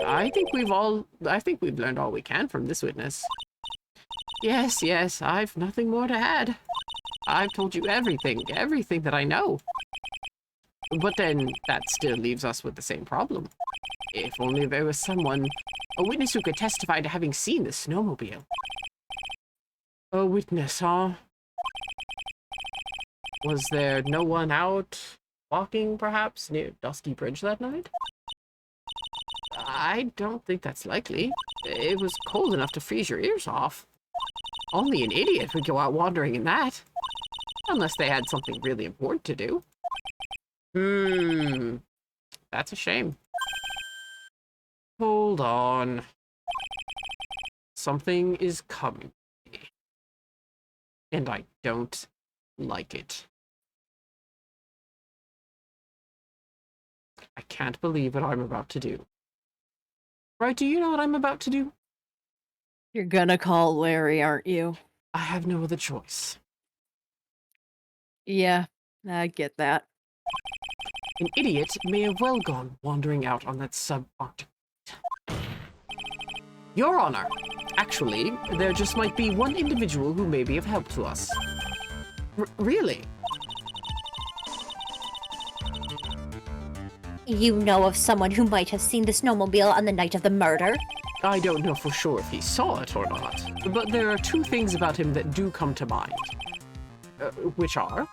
I think we've learned all we can from this witness. Yes, I've nothing more to add. I've told you everything that I know. But then that still leaves us with the same problem. If only there was someone, a witness who could testify to having seen the snowmobile. A witness, huh? Was there no one out walking, perhaps, near Dusky Bridge that night? I don't think that's likely. It was cold enough to freeze your ears off. Only an idiot would go out wandering in that. Unless they had something really important to do. That's a shame. Hold on. Something is coming. And I don't like it. I can't believe what I'm about to do. Right, do you know what I'm about to do? You're gonna call Larry, aren't you? I have no other choice. Yeah, I get that. An idiot may have well gone wandering out on that subarctic. Your Honor, actually, there just might be one individual who may be of help to us. Really? You know of someone who might have seen the snowmobile on the night of the murder? I don't know for sure if he saw it or not, but there are two things about him that do come to mind. Which are?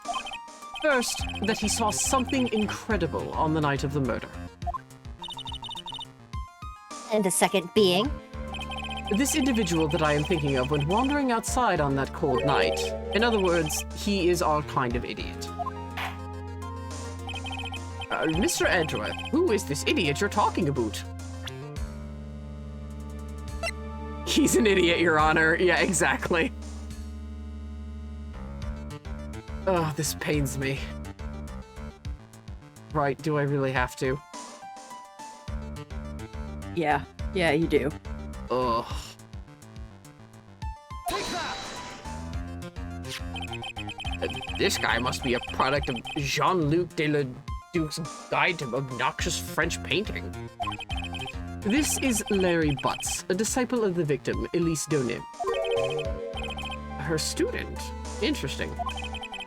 First, that he saw something incredible on the night of the murder. And the second being? This individual that I am thinking of went wandering outside on that cold night. In other words, he is our kind of idiot. Mr. Edgeworth, who is this idiot you're talking about? He's an idiot, Your Honor. Yeah, exactly. Oh, this pains me. Right, do I really have to? Yeah, you do. Ugh. Take that! This guy must be a product of Jean-Luc Deladuc's Guide to Obnoxious French Painting. This is Larry Butts, a disciple of the victim, Elise Donim. Her student? Interesting.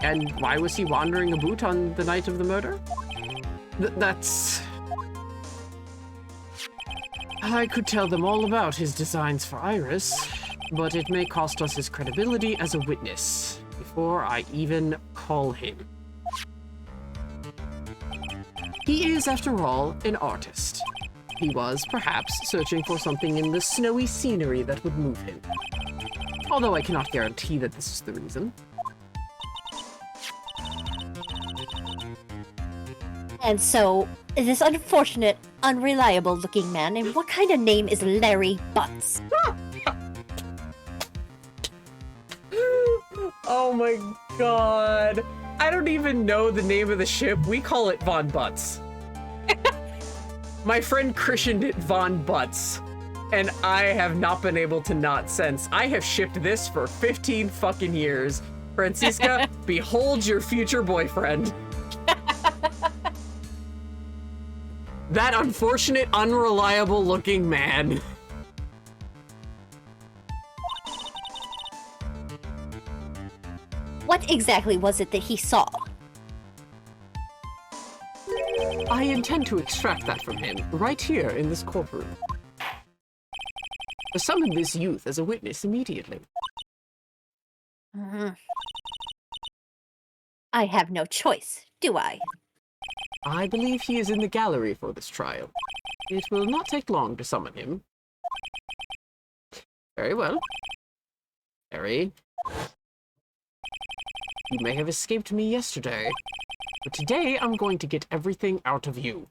And why was he wandering about on the night of the murder? That's... I could tell them all about his designs for Iris, but it may cost us his credibility as a witness before I even call him. He is, after all, an artist. He was, perhaps, searching for something in the snowy scenery that would move him. Although I cannot guarantee that this is the reason. And so, this unfortunate, unreliable-looking man, and what kind of name is Larry Butts? Oh my god. I don't even know the name of the ship. We call it Von Butts. My friend christened it Von Butts, and I have not been able to not since. I have shipped this for 15 fucking years. Francisca, behold your future boyfriend. That unfortunate, unreliable looking man. What exactly was it that he saw? I intend to extract that from him, right here in this courtroom. Summon this youth as a witness immediately. I have no choice, do I? I believe he is in the gallery for this trial. It will not take long to summon him. Very well. Harry. You may have escaped me yesterday, but today I'm going to get everything out of you.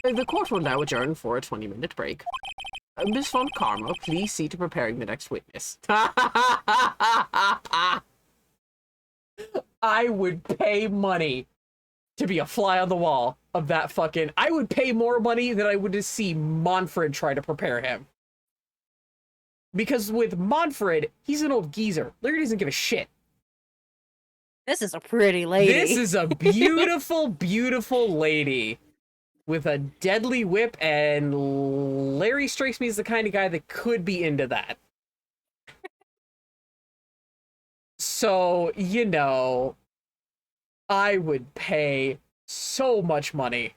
The court will now adjourn for a 20-minute break. Miss Von Karma, please see to preparing the next witness. I would pay money to be a fly on the wall of that fucking... I would pay more money than I would to see Manfred try to prepare him. Because with Manfred, he's an old geezer. Larry doesn't give a shit. This is a pretty lady. This is a beautiful, beautiful lady with a deadly whip, and Larry strikes me as the kind of guy that could be into that. So, you know, I would pay so much money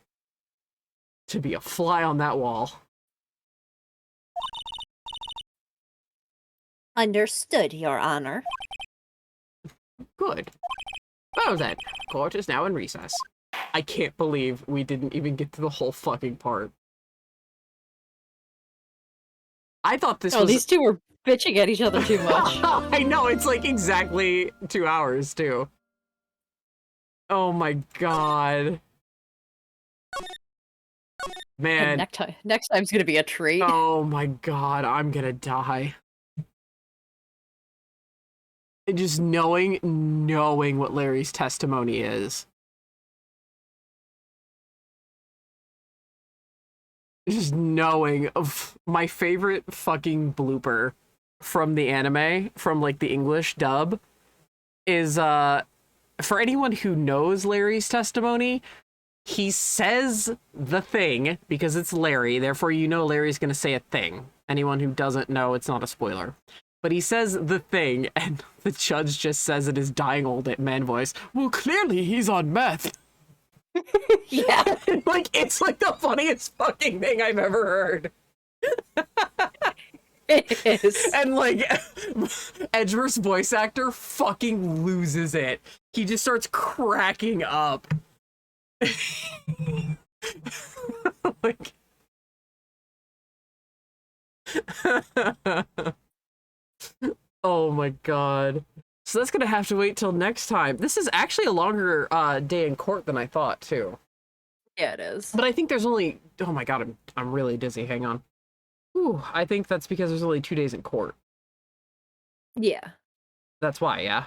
to be a fly on that wall. Understood, Your Honor. Good. Well then, court is now in recess. I can't believe we didn't even get to the whole fucking part. I thought this was... these two were bitching at each other too much. I know, it's like exactly 2 hours, too. Oh my god. Man. Next time's gonna be a treat. Oh my god, I'm gonna die. And just knowing what Larry's testimony is. Just knowing of my favorite fucking blooper from the anime, from like the English dub, is for anyone who knows Larry's testimony, he says the thing because it's Larry, therefore you know Larry's gonna say a thing. Anyone who doesn't know, it's not a spoiler. But he says the thing, and the judge just says in his dying old man voice, well, clearly he's on meth. Yeah. Like, it's like the funniest fucking thing I've ever heard. It is. And like, Edgeworth's voice actor fucking loses it. He just starts cracking up. Like... Oh my god. So that's gonna have to wait till next time. This is actually a longer day in court than I thought, too. Yeah, it is. But I think there's only... Oh my god, I'm really dizzy. Hang on. Ooh, I think that's because there's only 2 days in court. Yeah. That's why, yeah?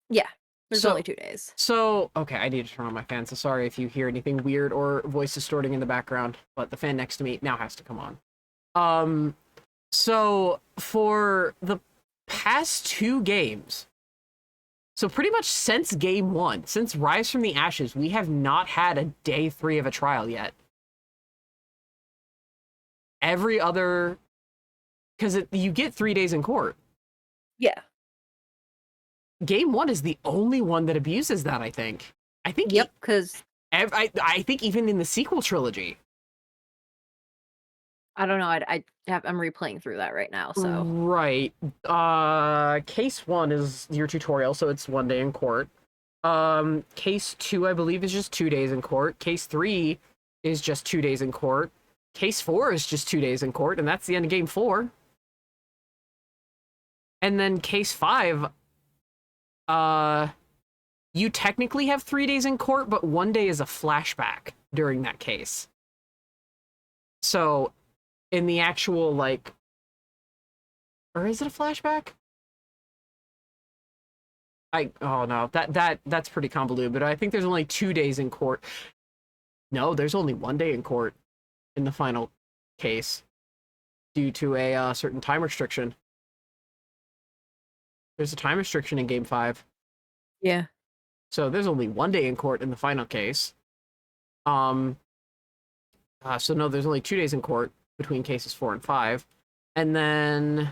Yeah. There's So- only 2 days. So, okay, I need to turn on my fan, so sorry if you hear anything weird or voice distorting in the background, but the fan next to me now has to come on. So, for the past 2 games, so pretty much since game 1, since Rise from the Ashes, we have not had a day 3 of a trial yet. Every other... Because you get 3 days in court. Yeah. Game 1 is the only one that abuses that, I think. I think... Yep, because... I think even in the sequel trilogy. I don't know, I'm replaying through that right now, so... Right. Case 1 is your tutorial, so it's 1 day in court. Case 2, I believe, is just 2 days in court. Case 3 is just 2 days in court. Case 4 is just 2 days in court, and that's the end of game 4. And then case 5, you technically have 3 days in court, but 1 day is a flashback during that case. So, in the actual, like... Or is it a flashback? Oh no, that's pretty convoluted, but I think there's only 2 days in court. No, there's only 1 day in court in the final case due to a certain time restriction. There's a time restriction in game 5. Yeah. So there's only 1 day in court in the final case. So no, there's only 2 days in court between cases 4 and 5. And then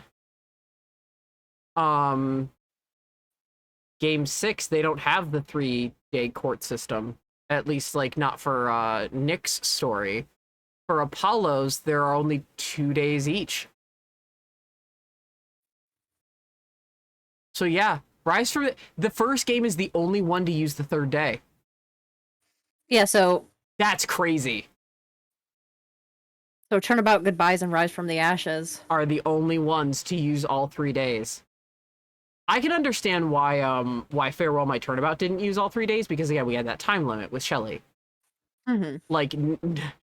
game 6, they don't have the 3-day court system. At least, like, not for Nick's story. For Apollo's, there are only 2 days each. So yeah, Rise from the first game is the only one to use the 3rd day. Yeah, so That's crazy. Turnabout Goodbyes and Rise from the Ashes Are the only ones to use all 3 days. I can understand why Farewell My Turnabout didn't use all 3 days, because again, we had that time limit with Shelly. Mm-hmm. Like,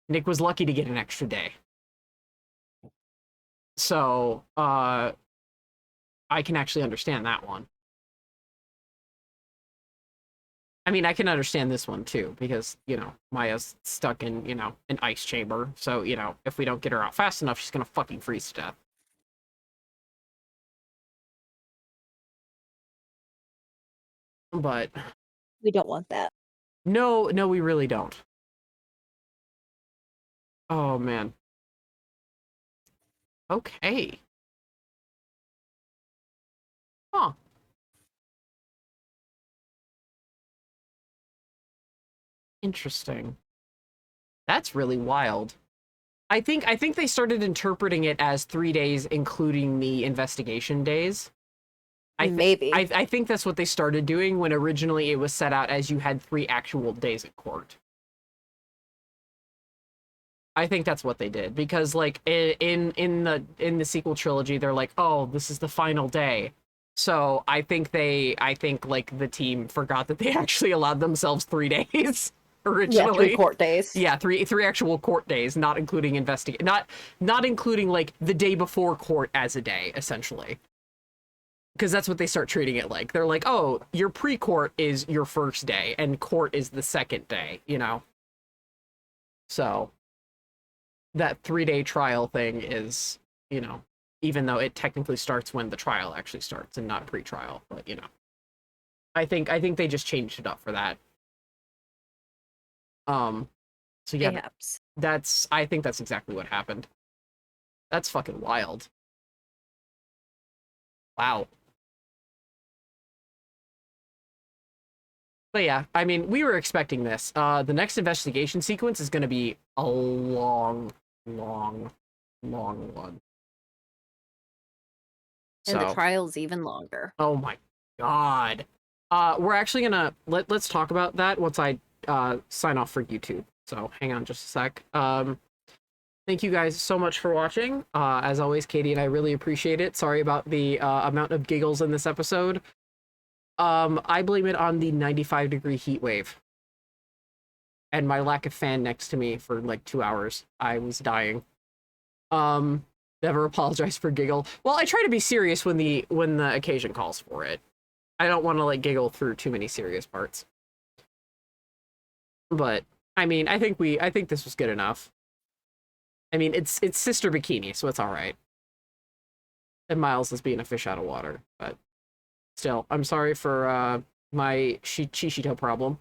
Nick was lucky to get an extra day. So, I can actually understand that one. I mean, I can understand this one too, because, you know, Maya's stuck in, you know, an ice chamber. So, you know, if we don't get her out fast enough, she's gonna fucking freeze to death. But We don't want that. no, we really don't. Oh, man. Okay. Huh. Interesting. That's really wild. I think they started interpreting it as 3 days, including the investigation days. Maybe. I think that's what they started doing when originally it was set out as you had 3 actual days at court. I think that's what they did because, like, in the sequel trilogy, they're like, oh, this is the final day. So I think like the team forgot that they actually allowed themselves 3 days originally. Yeah, 3 court days. Yeah, three actual court days, not including not including like the day before court as a day, essentially. Because that's what they start treating it like. They're like, oh, your pre-court is your first day, and court is the second day, you know? So that 3-day trial thing is, you know, even though it technically starts when the trial actually starts and not pre-trial, but, you know. I think they just changed it up for that. So yeah, Perhaps. I think that's exactly what happened. That's fucking wild. Wow. But yeah, I mean, we were expecting this. The next investigation sequence is going to be a long one. And the trial's even longer. Oh my god. We're actually gonna let's talk about that once I sign off for YouTube. So hang on just a sec. Thank you guys so much for watching. As always, Katie and I really appreciate it. Sorry about the amount of giggles in this episode. I blame it on the 95-degree heat wave. And my lack of fan next to me for like 2 hours. I was dying. Never apologize for giggle. Well, I try to be serious when the occasion calls for it. I don't want to like giggle through too many serious parts. But I mean, I think this was good enough. I mean, it's Sister Bikini, so it's all right. And Miles is being a fish out of water, but still, I'm sorry for my Shishito problem.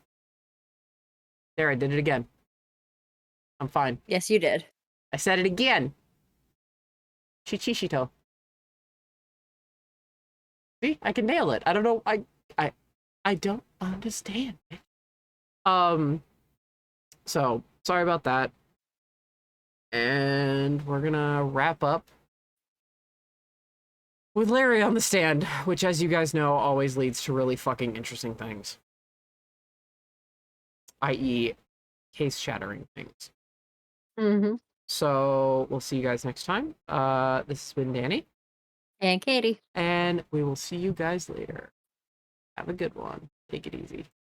There, I did it again. I'm fine. Yes, you did. I said it again. Shishito. See, I can nail it. I don't know. I don't understand it. So sorry about that. And we're gonna wrap up with Larry on the stand, which, as you guys know, always leads to really fucking interesting things. I.e., case-shattering things. Mm-hmm. So we'll see you guys next time. This has been Danny. And Katie. And we will see you guys later. Have a good one. Take it easy.